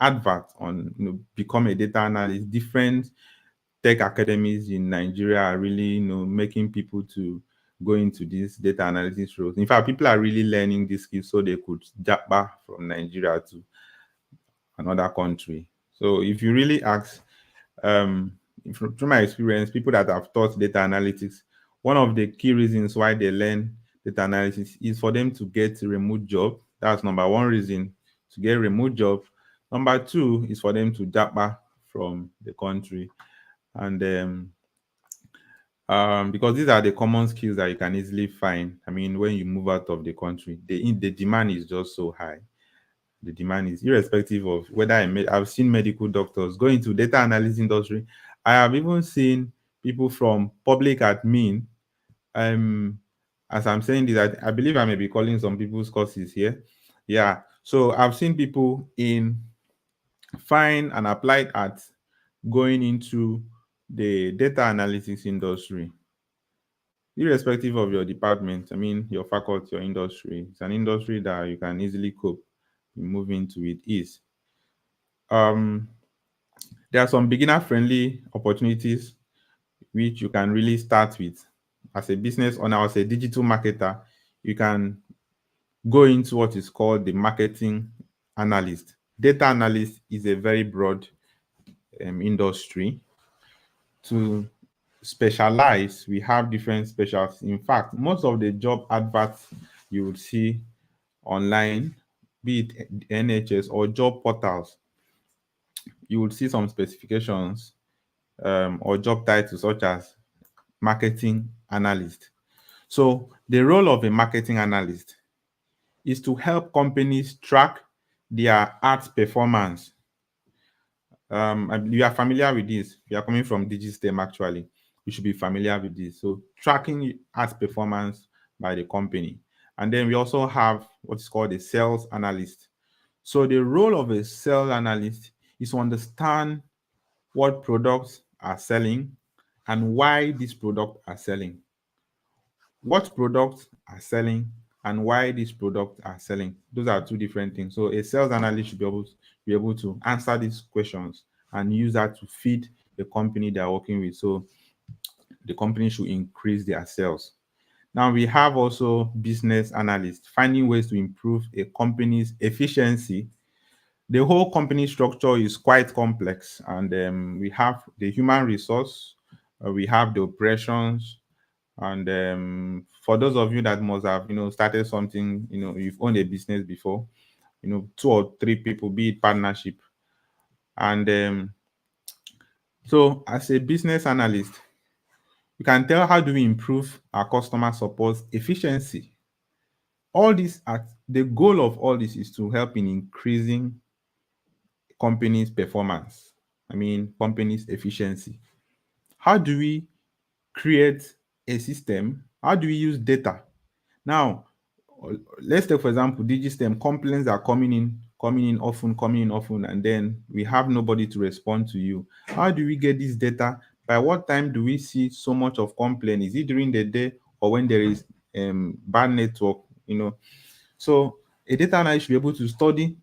adverts on become a data analyst. Different tech academies in Nigeria are really making people to go into these data analysis roles. In fact, people are really learning these skills so they could jump back from Nigeria to another country. So if you really ask, through my experience, people that have taught data analytics, one of the key reasons why they learn data analysis is for them to get a remote job. That's number one reason, to get a remote job. Number two is for them to jump back from the country. And because these are the common skills that you can easily find. I mean, when you move out of the country, the demand is just so high. The demand is irrespective of whether I've seen medical doctors go into data analysis industry. I have even seen people from public admin. Um, as I'm saying this, I believe I may be calling some people's courses here. Yeah. So I've seen people in fine and applied arts going into the data analytics industry, irrespective of your department. I mean, your faculty, your industry. It's an industry that you can easily cope and move into with ease. Um, there are some beginner-friendly opportunities which you can really start with. As a business owner, as a digital marketer, you can go into what is called the marketing analyst. Data analyst is a very broad industry. To specialize, we have different specialties. In fact, most of the job adverts you would see online, be it NHS or job portals, you would see some specifications or job titles such as marketing analyst. So the role of a marketing analyst is to help companies track their ads performance. You are familiar with this. You are coming from Digitstem actually. You should be familiar with this. So tracking ads performance by the company. And then we also have what is called a sales analyst. So the role of a sales analyst is to understand what products are selling and why these products are selling. What products are selling and why these products are selling. Those are two different things. So a sales analyst should be able to answer these questions and use that to feed the company they are working with. So the company should increase their sales. Now we have also business analysts finding ways to improve a company's efficiency. The whole company structure is quite complex, and we have the human resource, we have the operations, and for those of you that must have started something, you've owned a business before, two or three people, be it partnership, and so as a business analyst, you can tell how do we improve our customer support efficiency. All this at the goal of all this is to help in increasing company's performance. I mean, company's efficiency. How do we create a system? How do we use data? Now, let's take for example, Digitstem. Complaints are coming in often, and then we have nobody to respond to you. How do we get this data? By what time do we see so much of complaint? Is it during the day or when there is bad network? So a data analyst should be able to study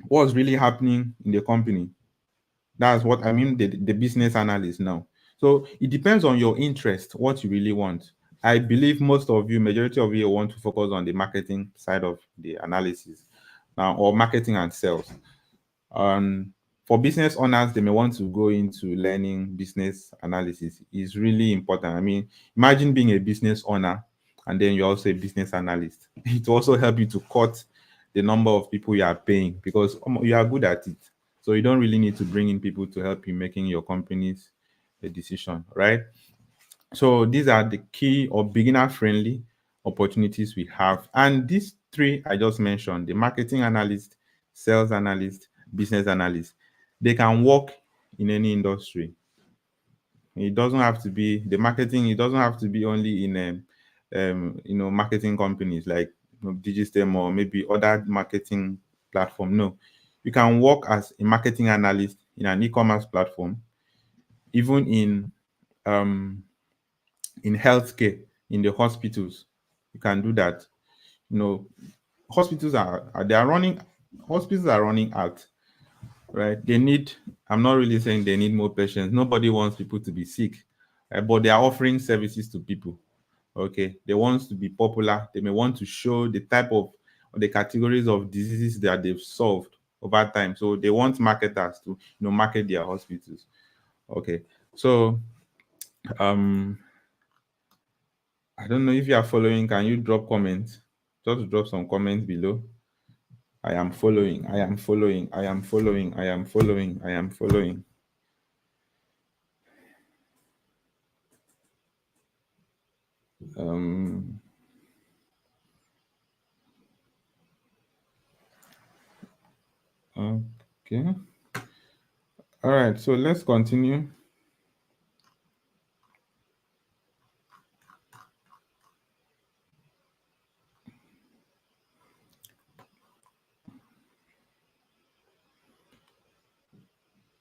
what's really happening in the company. That's what I mean, the business analyst now. So it depends on your interest, what you really want. I believe most of you, majority of you, want to focus on the marketing side of the analysis now, or marketing and sales. For business owners, they may want to go into learning business analysis. Is really important. I mean, imagine being a business owner and then you're also a business analyst. It will also help you to cut the number of people you are paying because you are good at it. So you don't really need to bring in people to help you making your company's decision, right? So these are the key or beginner friendly opportunities we have. And these three I just mentioned, the marketing analyst, sales analyst, business analyst, they can work in any industry. It doesn't have to be the marketing, it doesn't have to be only in marketing companies like Digitstem or maybe other marketing platform. No, you can work as a marketing analyst in an e-commerce platform, even um in healthcare, in the hospitals. You can do that. You know, hospitals are running, hospitals are running out, right? They need, I'm not really saying they need more patients. Nobody wants people to be sick, but they are offering services to people. Okay, they want to be popular. They may want to show the type of or the categories of diseases that they've solved over time. So they want marketers to market their hospitals. Okay, so um I don't know if you are following. Can you drop comments? Just drop some comments below. I am following. I am following. I am following. I am following. I am following. Um. Okay. All right. So let's continue.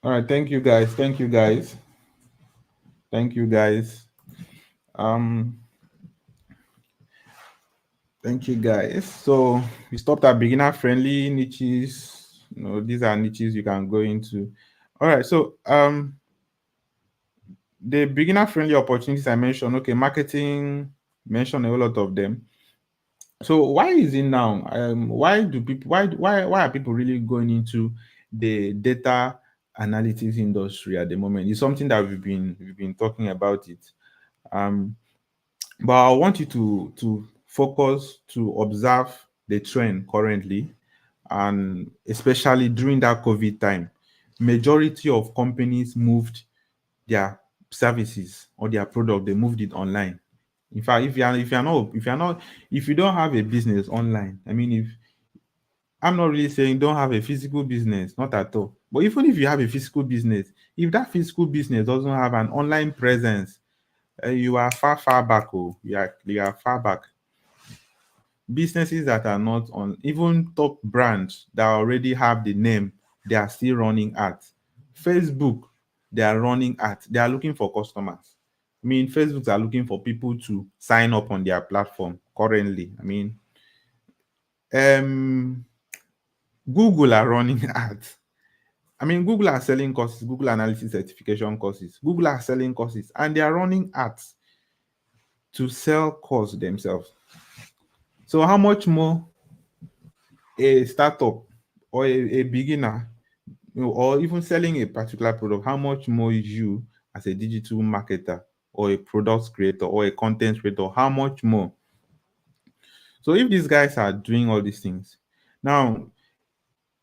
All right. Thank you, guys. Thank you, guys. Thank you, guys. Um. Thank you, guys. So we stopped at beginner friendly niches. These are niches you can go into. All right. So the beginner friendly opportunities I mentioned. Okay, marketing. Mentioned a whole lot of them. So why is it now? Why do people? Why are people really going into the data analytics industry at the moment? It's something that we've been talking about it. Um, but I want you to focus to observe the trend currently, and especially during that COVID time, majority of companies moved their services or their product. They moved it online. In fact, if you don't have a business online, I mean, if I'm not really saying don't have a physical business, not at all. But even if you have a physical business, if that physical business doesn't have an online presence, you are far, far back. Oh, you are far back. Businesses that are not on, even top brands that already have the name, they are still running ads. Facebook, they are running ads. They are looking for customers. I mean, Facebook are looking for people to sign up on their platform currently. I mean, um, Google are running ads. I mean, Google are selling courses, Google Analytics certification courses. Google are selling courses and they are running ads to sell course themselves. So, how much more a startup or a beginner, or even selling a particular product, how much more you as a digital marketer or a product creator or a content creator, how much more? So, if these guys are doing all these things, now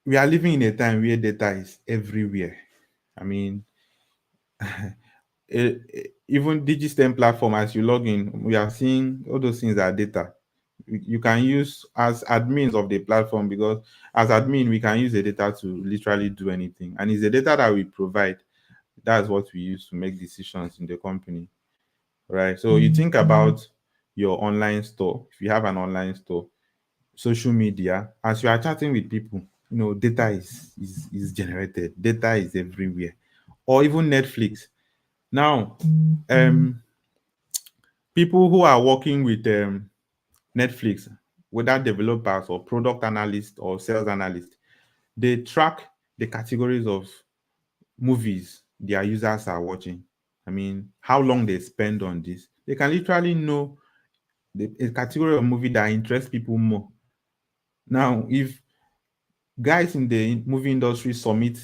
we are living in a time where data is everywhere. I mean, even Digitstem platform, as you log in, we are seeing all those things are data. You can use as admins of the platform, because as admin we can use the data to literally do anything, and it's the data that we provide. That's what we use to make decisions in the company, right? So you think about your online store. If you have an online store, social media, as you are chatting with people, data is generated, data is everywhere. Or even Netflix now. People who are working with Netflix, whether developers or product analysts or sales analysts, they track the categories of movies their users are watching. I mean, how long they spend on this. They can literally know a category of movie that interests people more. Now, if guys in the movie industry submit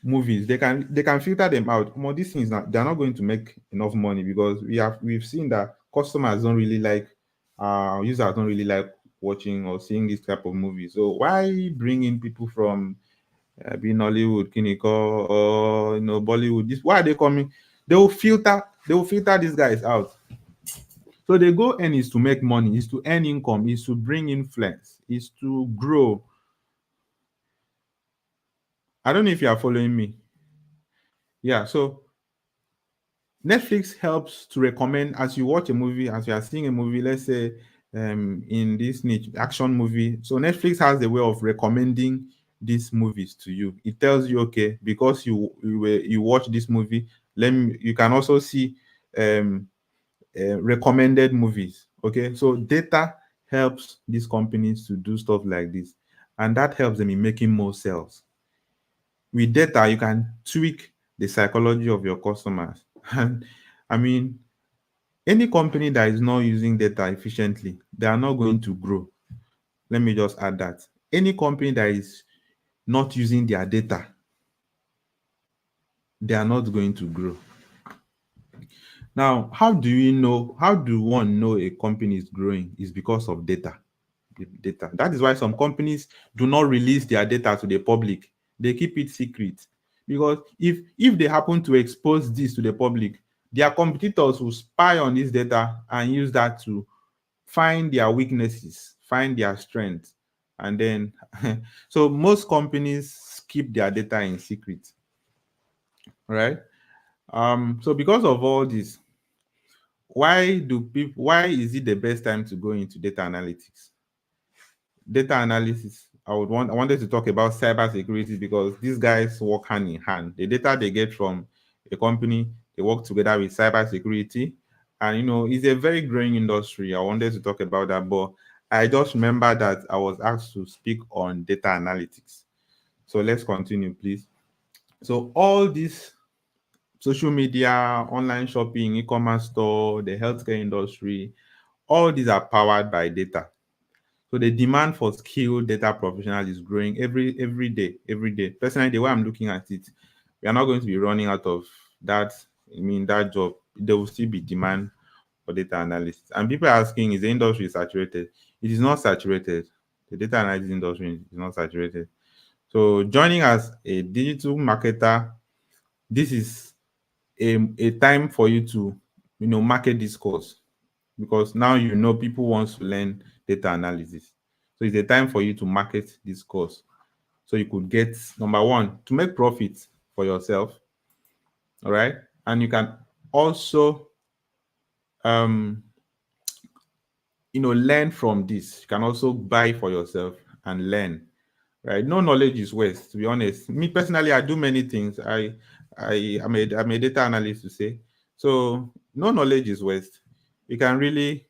movies, they can filter them out. More these things, they're not going to make enough money, because we've seen that customers don't really like, users don't really like watching or seeing this type of movies. So why bring in people from being Hollywood, Kiniko, or Bollywood? This Why are they coming? They will filter these guys out. So the goal end is to make money, is to earn income, is to bring influence, is to grow. I don't know if you are following me. Yeah, so Netflix helps to recommend, as you watch a movie, as you are seeing a movie, let's say in this niche action movie. So Netflix has a way of recommending these movies to you. It tells you, okay, because you watch this movie, you can also see um, recommended movies. Okay, so data helps these companies to do stuff like this, and that helps them in making more sales. With data, you can tweak the psychology of your customers. And I mean, any company that is not using data efficiently, they are not going to grow. Let me just add that. Any company that is not using their data, they are not going to grow. Now, how do one know a company is growing? Is because of data. Data. That is why some companies do not release their data to the public. They keep it secret. Because if they happen to expose this to the public, their competitors will spy on this data and use that to find their weaknesses, find their strengths, and then so most companies keep their data in secret, right? So because of all this, why is it the best time to go into data analytics? Data analysis, I wanted to talk about cyber security, because these guys work hand in hand. The data they get from a company, they work together with cyber security, and it's a very growing industry. I wanted to talk about that, but I just remember that I was asked to speak on data analytics. So let's continue, please. So all this social media, online shopping, e-commerce store, the healthcare industry, all these are powered by data. So the demand for skilled data professionals is growing every day, every day. Personally, the way I'm looking at it, we are not going to be running out of that. I mean, that job. There will still be demand for data analysts. And people are asking, is the industry saturated? It is not saturated. The data analytics industry is not saturated. So joining as a digital marketer, this is a time for you to market this course, because now people want to learn data analysis. So it's a time for you to market this course. So you could get, number one, to make profit for yourself. All right. And you can also um learn from this. You can also buy for yourself and learn. Right. No knowledge is waste, to be honest. Me personally, I do many things. I'm a data analyst, to say. So no knowledge is waste. You can really,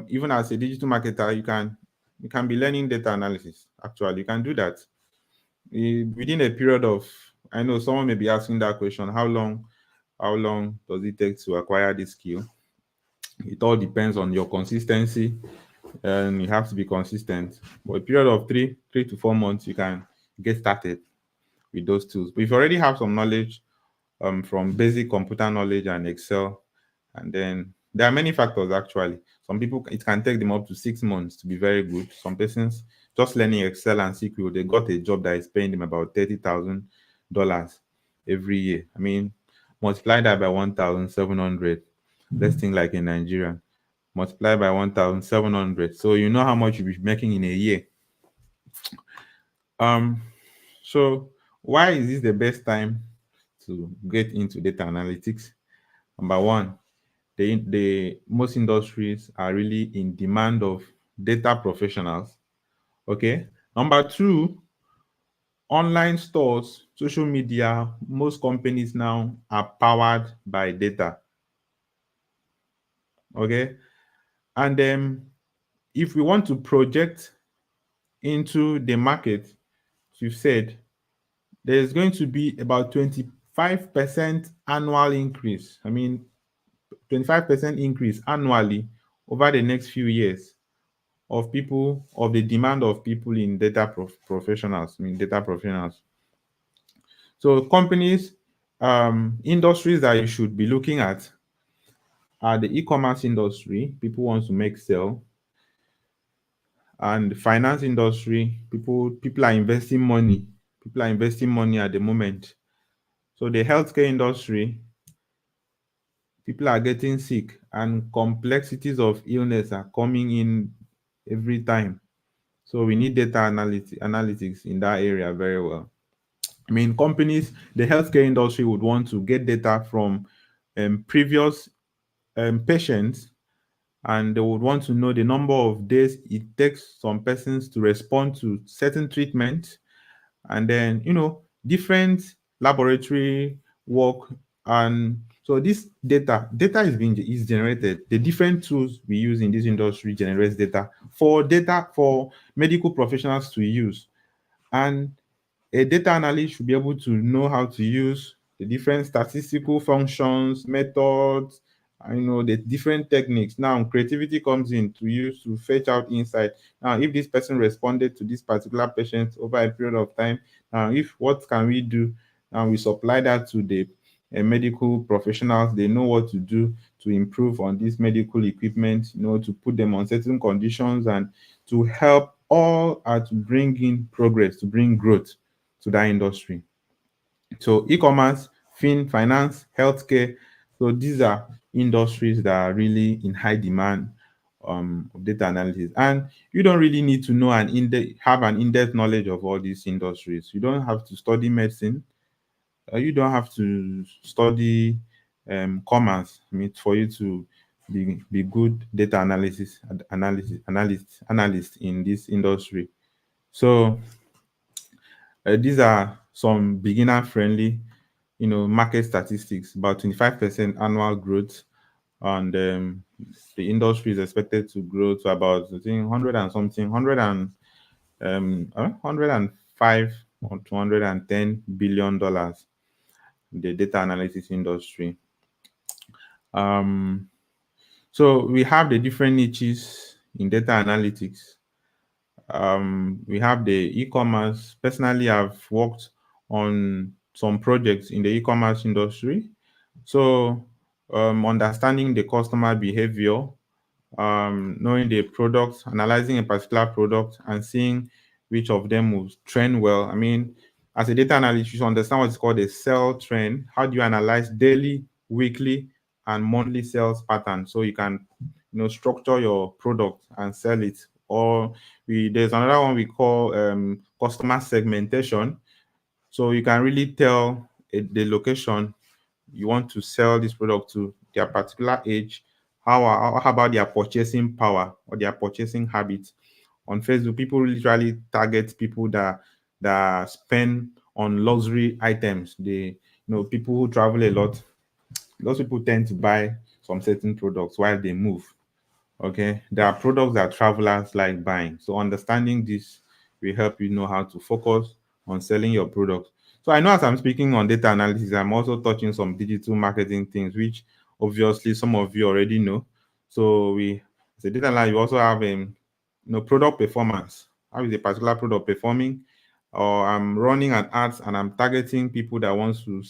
even as a digital marketer, you can be learning data analysis. Actually, you can do that within a period of, I know someone may be asking that question, how long does it take to acquire this skill? It all depends on your consistency, and you have to be consistent. But a period of three to 4 months, you can get started with those tools. But if you already have some knowledge, from basic computer knowledge and Excel, and then there are many factors actually. Some people, it can take them up to 6 months to be very good. Some persons just learning Excel and SQL, they got a job that is paying them about $30,000 every year. I mean, multiply that by 1,700. Let's think like in Nigeria. Multiply by 1,700. So you know how much you'll be making in a year. Um, so why is this the best time to get into data analytics? Number one, the most industries are really in demand of data professionals. Okay. Number two, online stores, social media, most companies now are powered by data. Okay. And then if we want to project into the market, you've said there's going to be about 25% annual increase. I mean, 25% increase annually over the next few years of the demand of people in professionals, I mean data professionals. So companies, industries that you should be looking at are the e-commerce industry. People want to make sale. And the finance industry, people are investing money. People are investing money at the moment. So the healthcare industry, people are getting sick and complexities of illness are coming in every time. So we need data analytics in that area very well. I mean, companies, the healthcare industry would want to get data from previous patients, and they would want to know the number of days it takes some persons to respond to certain treatment, and then different laboratory work. And so this data is generated. The different tools we use in this industry generates data for medical professionals to use. And a data analyst should be able to know how to use the different statistical functions, methods, and the different techniques. Now creativity comes in to use to fetch out insight. Now if this person responded to this particular patient over a period of time, now if what can we do? Now we supply that to the medical professionals. They know what to do to improve on this medical equipment, to put them on certain conditions, and to help all to bring in progress, to bring growth to that industry. So e-commerce, finance, healthcare. So these are industries that are really in high demand of data analysis. And you don't really need to know have an in-depth knowledge of all these industries. You don't have to study medicine. You don't have to study commerce. I mean, for you to be good data analyst in this industry. So these are some beginner friendly, market statistics. About 25% annual growth, and the industry is expected to grow to about, I think, 100 and something, 105 or 210 billion dollars, the data analytics industry. Um, so we have the different niches in data analytics. We have the e-commerce. Personally, I've worked on some projects in the e-commerce industry. So understanding the customer behavior, knowing the product, analyzing a particular product and seeing which of them will trend well. I mean, as a data analyst, you should understand what's called a sell trend. How do you analyze daily, weekly, and monthly sales pattern, so you can structure your product and sell it. Or there's another one we call customer segmentation, so you can really tell the location you want to sell this product to, their particular age, how about their purchasing power or their purchasing habits. On Facebook, people literally target people that spend on luxury items. People who travel a lot, those people tend to buy some certain products while they move. Okay, there are products that travelers like buying. So understanding this will help you know how to focus on selling your product. So I know as I'm speaking on data analysis, I'm also touching some digital marketing things, which obviously some of you already know. So as a data analyst, you also have product performance. How is a particular product performing? Or I'm running an ads and I'm targeting people that wants to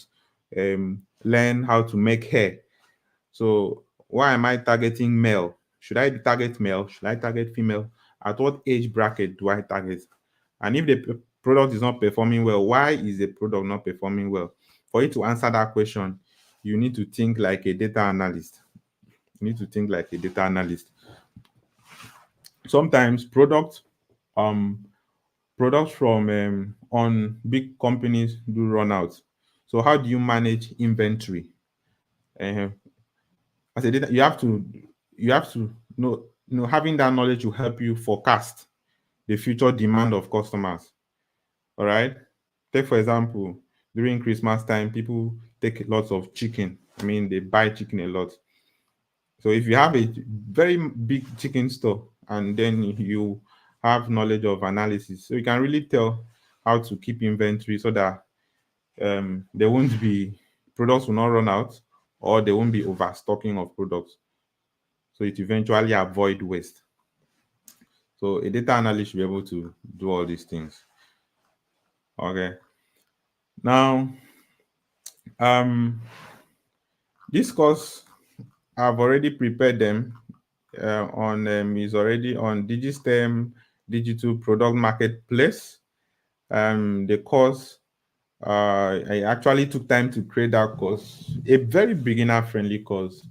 learn how to make hair. So why am I targeting male? Should I target male? Should I target female? At what age bracket do I target? And if the product is not performing well, why is the product not performing well? For you to answer that question, you need to think like a data analyst. You need to think like a data analyst. Sometimes um products from on big companies do run out. So how do you manage inventory? Uh, as a data, you have to know having that knowledge will help you forecast the future demand of customers. All right. Take for example, during Christmas time, people take lots of chicken. I mean, they buy chicken a lot. So if you have a very big chicken store and then you have knowledge of analysis, so you can really tell how to keep inventory so that there won't be products will not run out, or there won't be overstocking of products. So it eventually avoid waste. So a data analyst should be able to do all these things. Okay. Now, um, this course I've already prepared them on is already on Digitstem Digital Product Marketplace. The course I actually took time to create that course, a very beginner friendly course.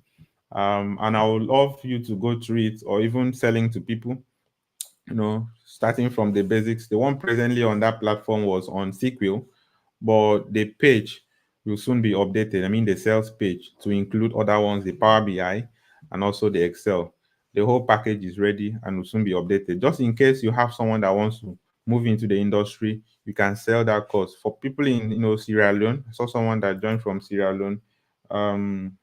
And I would love you to go through it or even selling to people, starting from the basics. The one presently on that platform was on SQL, but the page will soon be updated. I mean, the sales page to include other ones, the Power BI and also the Excel. The whole package is ready and will soon be updated. Just in case you have someone that wants to move into the industry, you can sell that course. For people in Sierra Leone, I saw someone that joined from Sierra Leone. Um,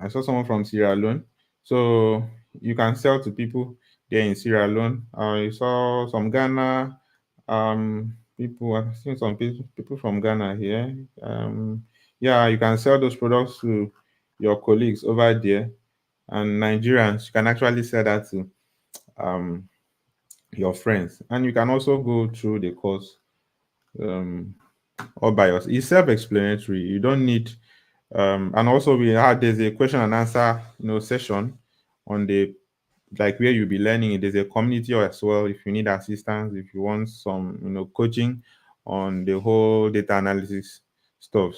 I saw someone from Sierra Leone. So you can sell to people there in Sierra Leone. You saw some Ghana people. I've seen some people from Ghana here. Yeah, you can sell those products to your colleagues over there, and Nigerians. You can actually sell that to um your friends, and you can also go through the course um all by yourself. It's self-explanatory. You don't need and also there's a question and answer session on the like where you'll be learning it. There's a community as well if you need assistance, if you want some coaching on the whole data analysis stuff.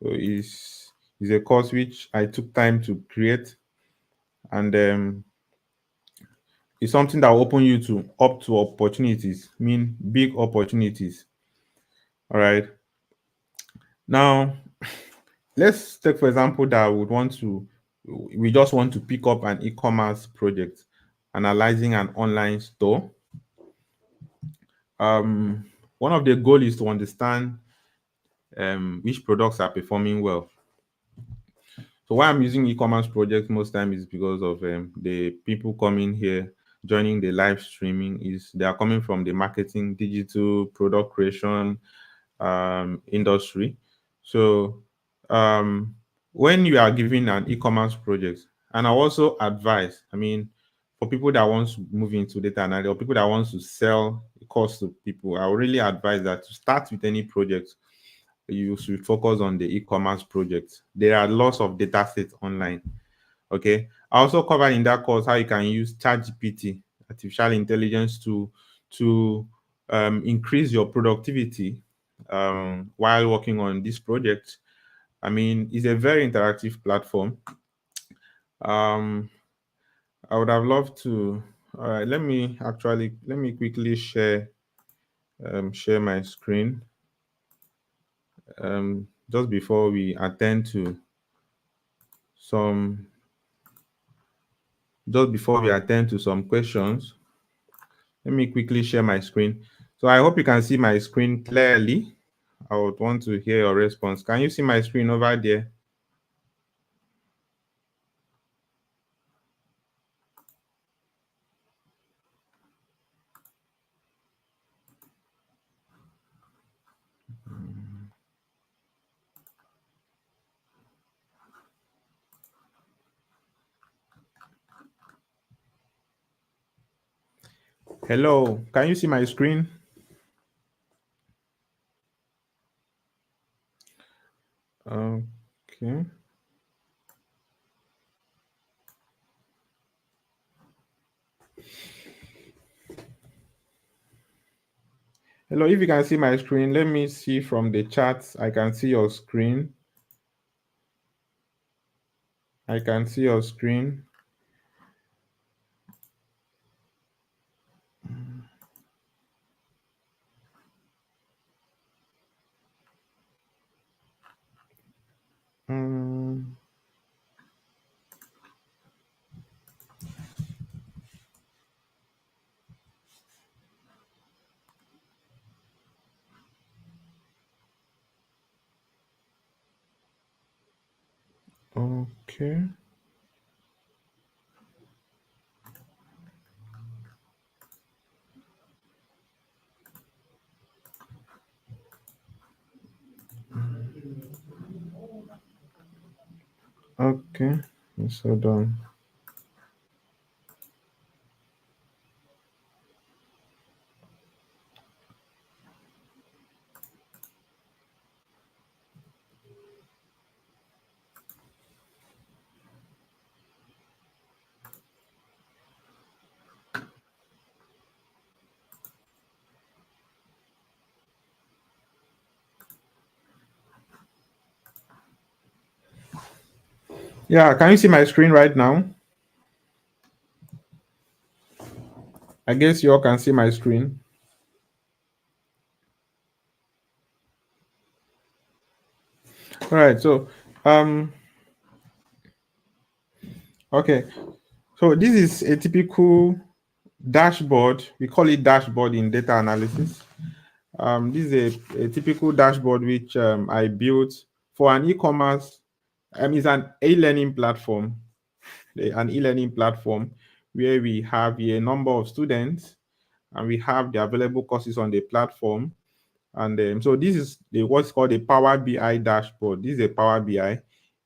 So it's a course which I took time to create, and it's something that will open you to up to opportunities, mean big opportunities. All right. Now let's take for example that we just want to pick up an e-commerce project, analyzing an online store. um One of the goal is to understand which products are performing well. So why I'm using e-commerce projects most time is because of the people coming here joining the live streaming is they are coming from the marketing, digital product creation industry. So um, when you are given an e-commerce project, and I also advise, I mean, for people that wants to move into data analytics or people that wants to sell a course to people, I would really advise that to start with any project, you should focus on the e-commerce project. There are lots of data sets online. Okay. I also covered in that course how you can use ChatGPT, artificial intelligence, to increase your productivity while working on this project. I mean, it's a very interactive platform. Um, I would have loved to. All right, let me quickly share my screen just before we attend to some some questions. Let me quickly share my screen. So I hope you can see my screen clearly. I would want to hear your response. Can you see my screen over there? Hello, can you see my screen? Okay. Hello, if you can see my screen, let me see from the chat. I can see your screen. I can see your screen. Mm, okay. Okay. Let's hold on. Yeah, can you see my screen right now? I guess you all can see my screen. All right, so um okay. So this is a typical dashboard. We call it dashboard in data analysis. This is a typical dashboard which I built for an e-commerce. It's an e-learning platform, an e-learning platform where we have a number of students and we have the available courses on the platform. And so this is what's called a Power BI dashboard. This is a Power BI.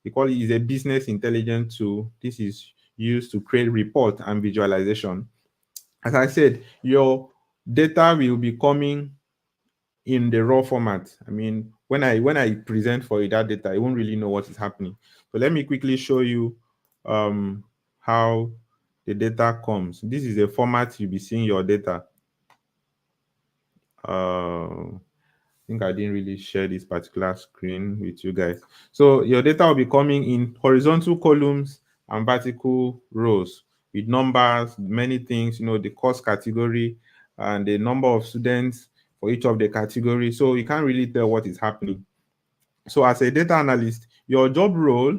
We call it is a business intelligence tool. This is used to create report and visualization. As I said, your data will be coming in the raw format. I mean, when I present for you that data, I won't really know what is happening. So let me quickly show you how the data comes. This is the format you'll be seeing your data. I think I didn't really share this particular screen with you guys. So your data will be coming in horizontal columns and vertical rows with numbers, many things, the course category and the number of students for each of the categories. So you can't really tell what is happening. So as a data analyst, your job role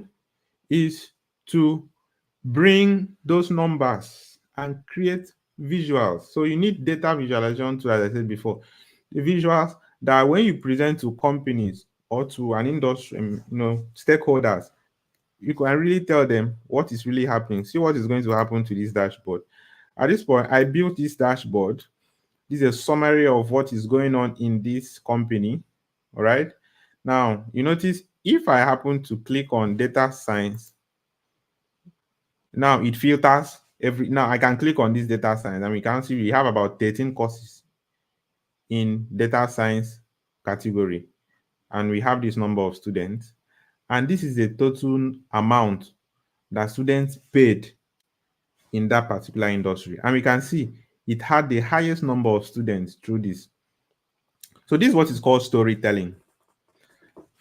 is to bring those numbers and create visuals. So you need data visualization too, as I said before. The visuals that when you present to companies or to an industry, stakeholders, you can really tell them what is really happening. See what is going to happen to this dashboard. At this point, I built this dashboard. This is a summary of what is going on in this company. All right. Now, you notice if I happen to click on data science, now it filters now I can click on this data science and we can see we have about 13 courses in data science category and we have this number of students and this is the total amount that students paid in that particular industry and we can see it had the highest number of students through this. So this is what is called storytelling.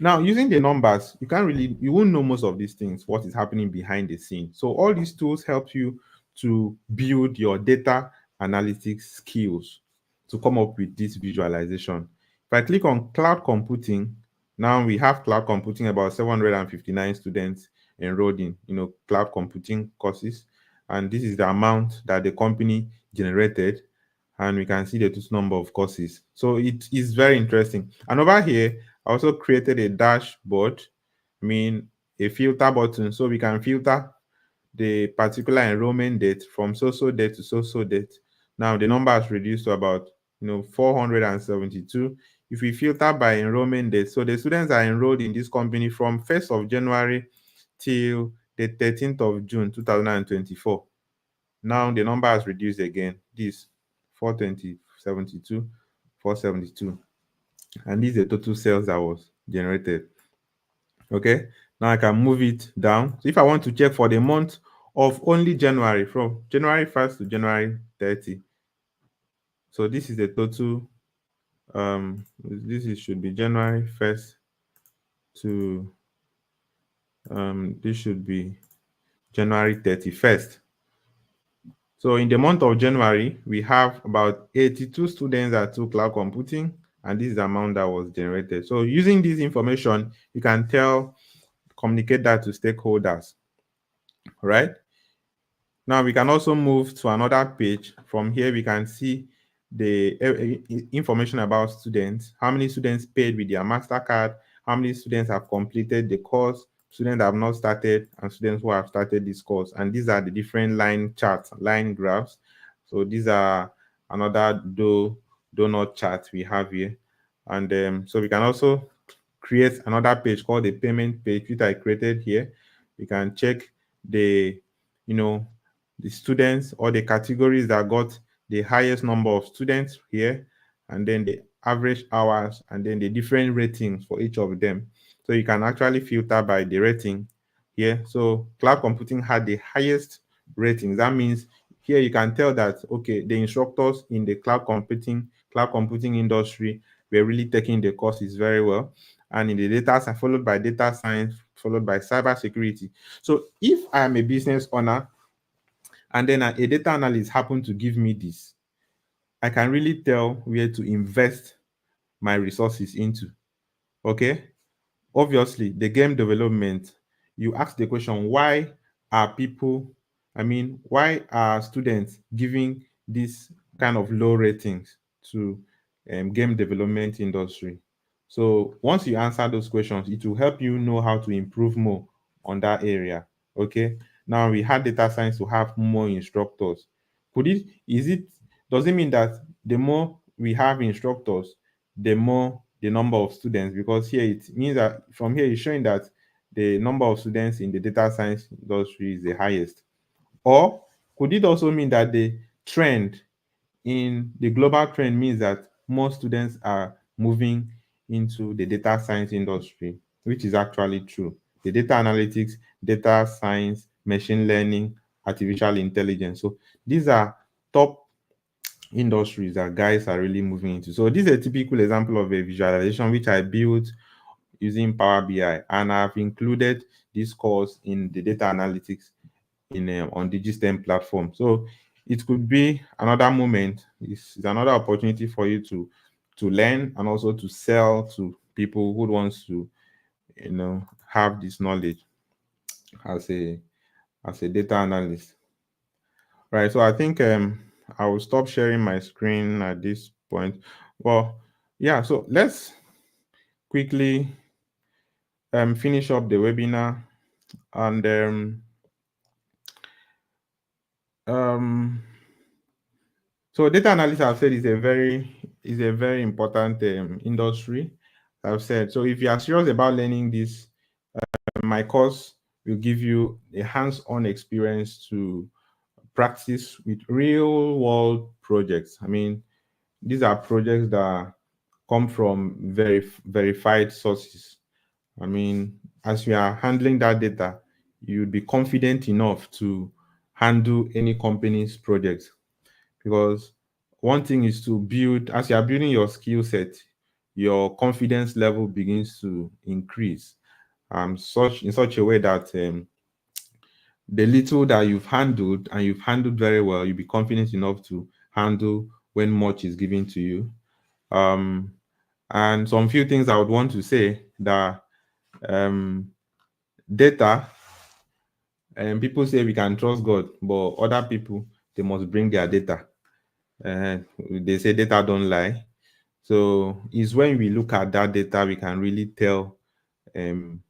Now, using the numbers, you won't know most of these things, what is happening behind the scene. So all these tools help you to build your data analytics skills to come up with this visualization. If I click on cloud computing, now we have cloud computing, about 759 students enrolled in, cloud computing courses. And this is the amount that the company generated, and we can see the total number of courses. So it is very interesting. And over here, I also created a dashboard, I mean, a filter button, so we can filter the particular enrollment date from so date to so date. Now the number has reduced to about 472. If we filter by enrollment date, so the students are enrolled in this company from 1st of January till the 13th of June 2024. Now the number has reduced again. This 420, 72, 472. And this is the total sales that was generated. Okay. Now I can move it down. So if I want to check for the month of only January, from January 1st to January 30. So this is the total. Should be January 1st to this should be January 31st. So in the month of January, we have about 82 students that took cloud computing, and this is the amount that was generated. So using this information, you can communicate that to stakeholders, right? Now we can also move to another page. From here, we can see the information about students, how many students paid with their MasterCard, how many students have completed the course, students that have not started, and students who have started this course. And these are the different line charts, line graphs. So these are another donut chart we have here. And so we can also create another page called the payment page, which I created here. We can check the, the students or the categories that got the highest number of students here, and then the average hours, and then the different ratings for each of them. So you can actually filter by the rating here. So cloud computing had the highest ratings. That means here you can tell that, okay, the instructors in the cloud computing industry were really taking the courses very well. And in the data science, followed by data science, followed by cybersecurity. So if I am a business owner and then a data analyst happened to give me this, I can really tell where to invest my resources into. Okay. Obviously, the game development, you ask the question, why are people, why are students giving this kind of low ratings to game development industry? So once you answer those questions, it will help you know how to improve more on that area. Okay. Now we had data science to have more instructors. Does it mean that the more we have instructors, the more the number of students? Because here it means that from here it's showing that the number of students in the data science industry is the highest. Or could it also mean that the global trend means that more students are moving into the data science industry, which is actually true. The data analytics, data science, machine learning, artificial intelligence. So these are top industries that guys are really moving into. So this is a typical example of a visualization which I built using Power BI, and I've included this course in the data analytics in on Digitstem platform. So it could be another moment. It's another opportunity for you to learn and also to sell to people who wants to have this knowledge as a data analyst. Right. So I think I will stop sharing my screen at this point. Well, yeah. So let's quickly finish up the webinar, and um, so data analysis, I've said, is a very important industry. I've said, so if you are serious about learning this, my course will give you a hands-on experience to practice with real-world projects. These are projects that come from verified sources. As you are handling that data, you'll be confident enough to handle any company's project. Because one thing is to build, as you are building your skill set, your confidence level begins to increase. Such in such a way that the little that you've handled and you've handled very well, you'll be confident enough to handle when much is given to you. Um, and some few things I would want to say that um, data, and people say we can trust God, but other people they must bring their data. Uh, they say data don't lie. So it's when we look at that data, we can really tell um,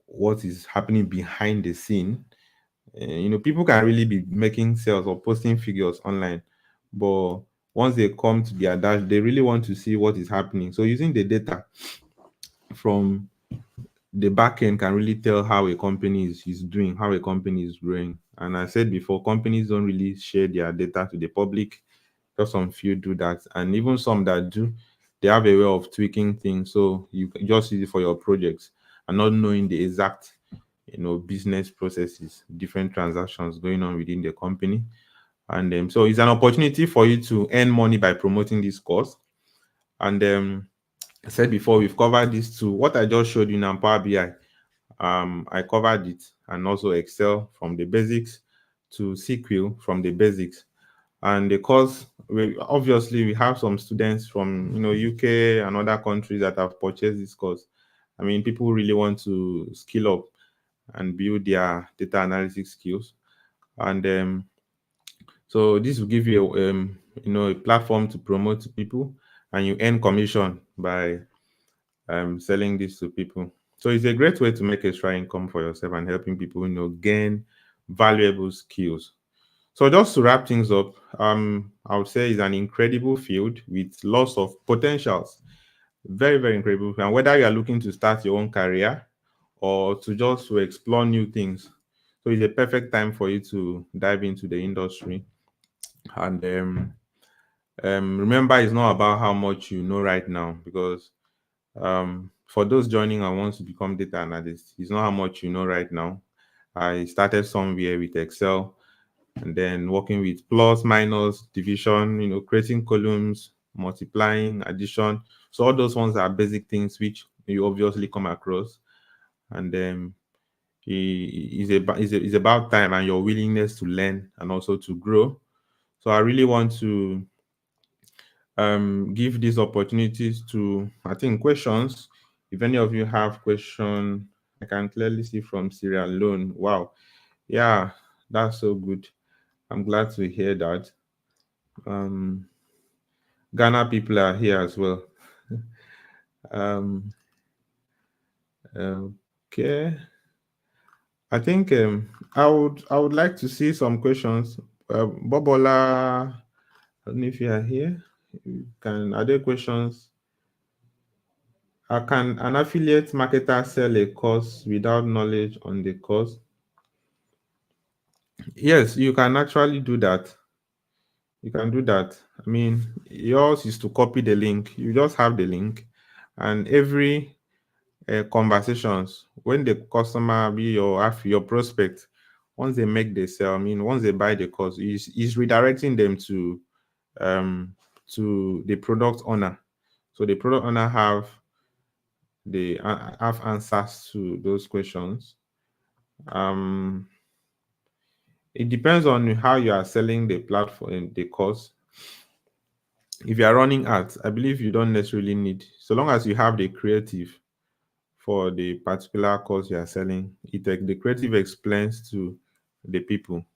what is happening behind the scene. People can really be making sales or posting figures online, but once they come to their dash, they really want to see what is happening. So using the data from the back end can really tell how a company is doing, how a company is growing. And I said before, companies don't really share their data to the public. Just some few do that, and even some that do, they have a way of tweaking things. So you can just use it for your projects and not knowing the exact, business processes, different transactions going on within the company. And so it's an opportunity for you to earn money by promoting this course. And I said before, we've covered this too. What I just showed you now, Power BI, I covered it, and also Excel from the basics to SQL from the basics. And the course, we have some students from UK and other countries that have purchased this course. I mean, people really want to skill up and build their data analytics skills. And so this will give you a platform to promote to people, and you earn commission by selling this to people. So it's a great way to make extra income for yourself and helping people, gain valuable skills. So just to wrap things up, I would say it's an incredible field with lots of potentials. Very, very incredible. And whether you are looking to start your own career or to explore new things, so it's a perfect time for you to dive into the industry. And remember, it's not about how much you know right now, because for those joining and wants to become data analysts, it's not how much you know right now. I started somewhere with Excel, and then working with plus, minus, division, creating columns, multiplying, addition. So all those ones are basic things which you obviously come across. And then it's about time and your willingness to learn and also to grow. So I really want to give these opportunities to, I think, questions. If any of you have question, I can clearly see from Sierra Leone. Wow. Yeah, that's so good. I'm glad to hear that. Um, Ghana people are here as well. Um, okay. I think I would like to see some questions. Bobola, I don't know if you are here. Are there questions? Can an affiliate marketer sell a course without knowledge on the course? Yes, you can actually do that. You can do that. I mean, yours is to copy the link. You just have the link, and every conversations when the customer be your prospect, once they make the sale, I mean, once they buy the course, is redirecting them um to the product owner. So the product owner have answers to those questions. um it depends on how you are selling the platform, the course. If you are running ads, I believe you don't necessarily need, so long as you have the creative for the particular course you are selling, the creative explains to the people.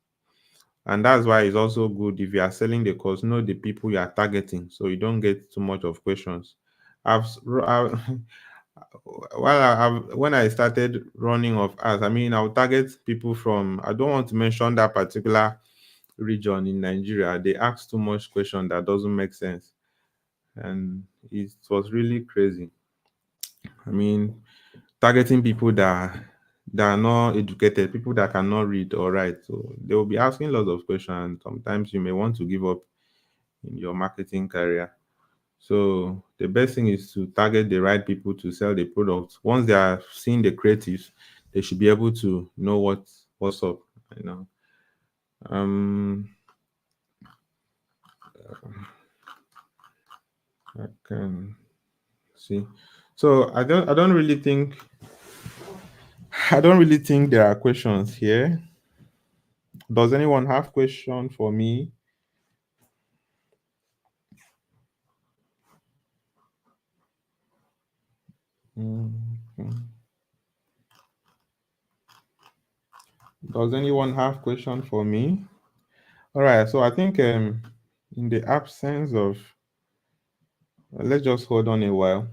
And that's why it's also good, if you are selling the course, know the people you are targeting, so you don't get too much of questions. I when I started running of ads, I mean, I'll target people from, I don't want to mention that particular region in Nigeria. They ask too much question that doesn't make sense, and it was really crazy. I mean, targeting people that are not educated, people that cannot read or write. So they will be asking lots of questions. Sometimes you may want to give up in your marketing career. So the best thing is to target the right people to sell the product. Once they are seeing the creatives, they should be able to know what's up. You know. Um I can. See, so I don't really think there are questions here. Does anyone have question for me? Mhm. Does anyone have question for me? All right, so I think in the absence of, let's just hold on a while.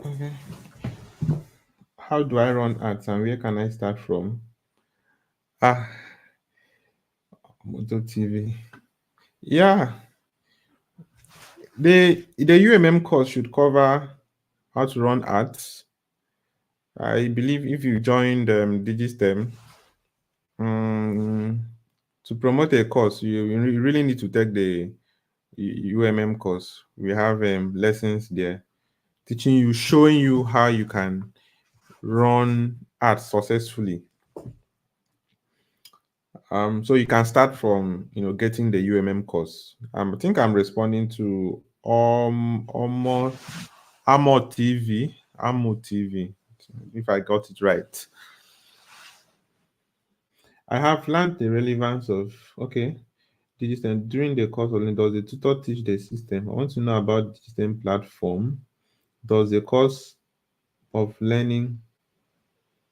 Okay. How do I run ads and where can I start from? Ah, Moto TV. Yeah, the UMM course should cover how to run ads. I believe if you joined Digitstem, um, to promote a course, you really need to take the UMM course. We have lessons there teaching you, showing you how you can run ads successfully. So you can start from getting the UMM course. I think I'm responding to Amo TV, if I got it right. I have learned the relevance of Digitstem during the course of learning. Does the tutor teach the system? I want to know about Digitstem platform. Does the course of learning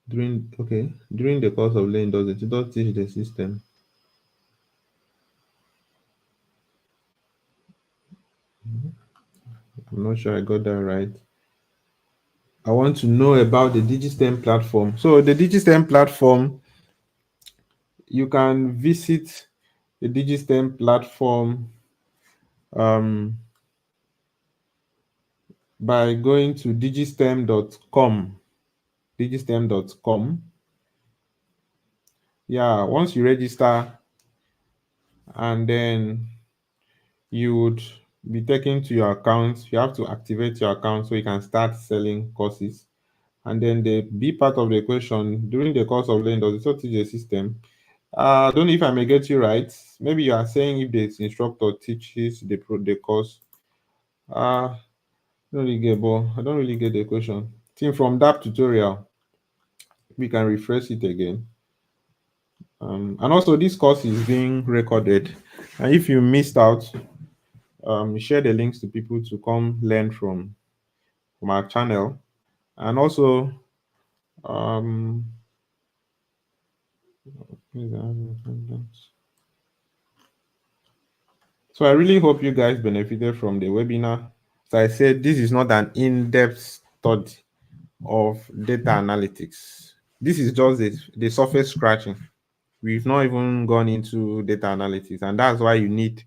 during the course of learning, does the tutor teach the system? I'm not sure I got that right. I want to know about the Digitstem platform. So the Digitstem platform, you can visit the Digitstem platform um, by going to digitstem.com. Digitstem.com. Yeah, once you register, and then you would be taken to your account. You have to activate your account so you can start selling courses. And then the B part of the equation, during the course of learning, does it teach the system? I don't know if I may get you right. Maybe you are saying if the instructor teaches the course. I don't really get, but I don't really get the question. I think from that tutorial, we can refresh it again. And also, this course is being recorded. And if you missed out, share the links to people to come learn from our channel. And also, um, so I really hope you guys benefited from the webinar. As I said, this is not an in-depth study of data analytics. This is just the surface scratching. We've not even gone into data analytics, and that's why you need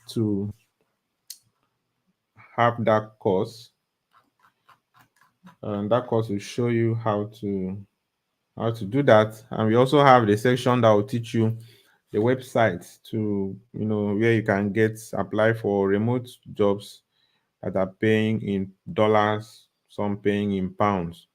to have that course. And that course will show you how to do that. And we also have the section that will teach you the website to where you can apply for remote jobs that are paying in dollars, some paying in pounds.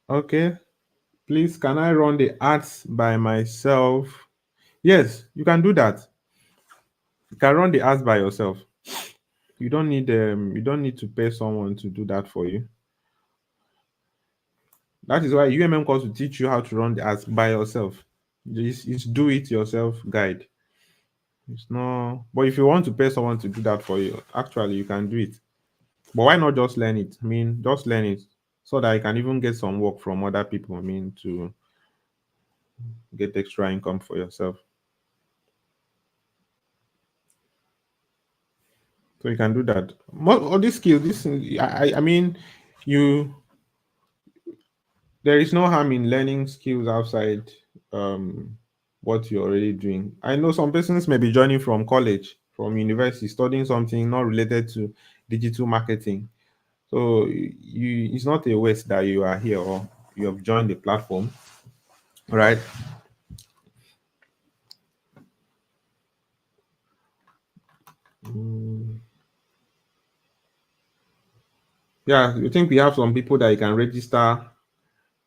Okay, please, can I run the ads by myself? Yes, you can do that. You can run the ads by yourself. You don't need to pay someone to do that for you. That is why UMM course will teach you how to run as by yourself. It's do it yourself guide. It's not, but if you want to pay someone to do that for you, actually you can do it. But why not just learn it? I mean, just learn it so that you can even get some work from other people. I mean, to get extra income for yourself. So you can do that. All these skills, I mean, you there is no harm in learning skills outside um what you're already doing. I know some persons may be joining from college, from university, studying something not related to digital marketing. So it's not a waste that you are here or you have joined the platform, right? Mm, yeah, you think we have some people that you can register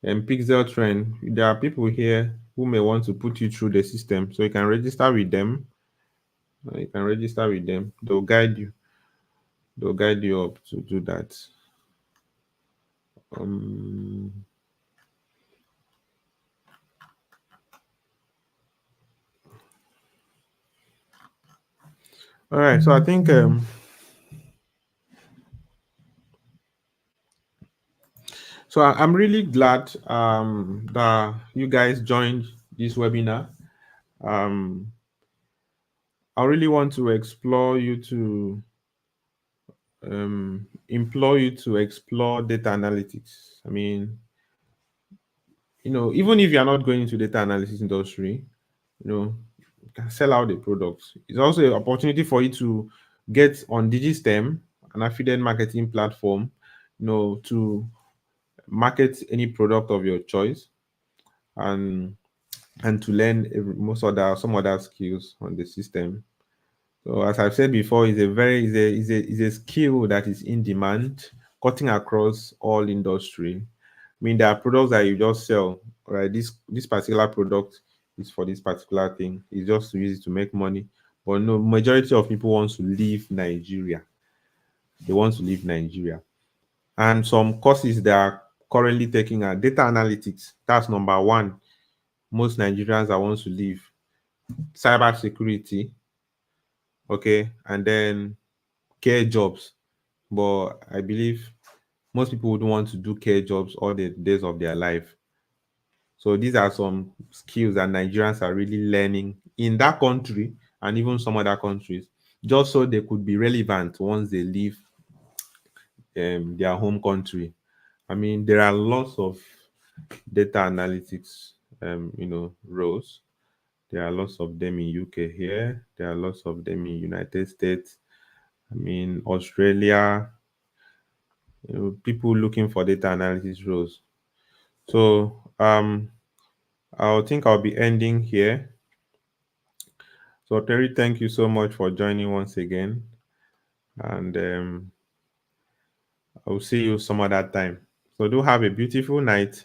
and Pixel Trend. There are people here who may want to put you through the system, so you can register with them. You can register with them. They'll guide you. They'll guide you up to do that. Um, all right. So I think I'm really glad that you guys joined this webinar. Um, I really want to explore you to implore you to explore data analytics. I mean, even if you're not going into data analysis industry, you can sell out the products. It's also an opportunity for you to get on Digitstem, an affiliate marketing platform, to market any product of your choice, and to learn some other skills on the system. So as I've said before, is a skill that is in demand, cutting across all industry. I mean, there are products that you just sell, right? This particular product is for this particular thing. It's just to use it to make money. But no, majority of people want to leave Nigeria. They want to leave Nigeria. And some courses they are currently taking are data analytics. That's number one. Most Nigerians that want to leave. Cyber security, okay, and then care jobs. But I believe most people would want to do care jobs all the days of their life. So these are some skills that Nigerians are really learning in that country and even some other countries, just so they could be relevant once they leave their home country. I mean, there are lots of data analytics, roles. There are lots of them in UK here. There are lots of them in United States. I mean, Australia. People looking for data analysis roles. So I think I'll be ending here. So Terry, thank you so much for joining once again, and I'll see you some other time. So do have a beautiful night.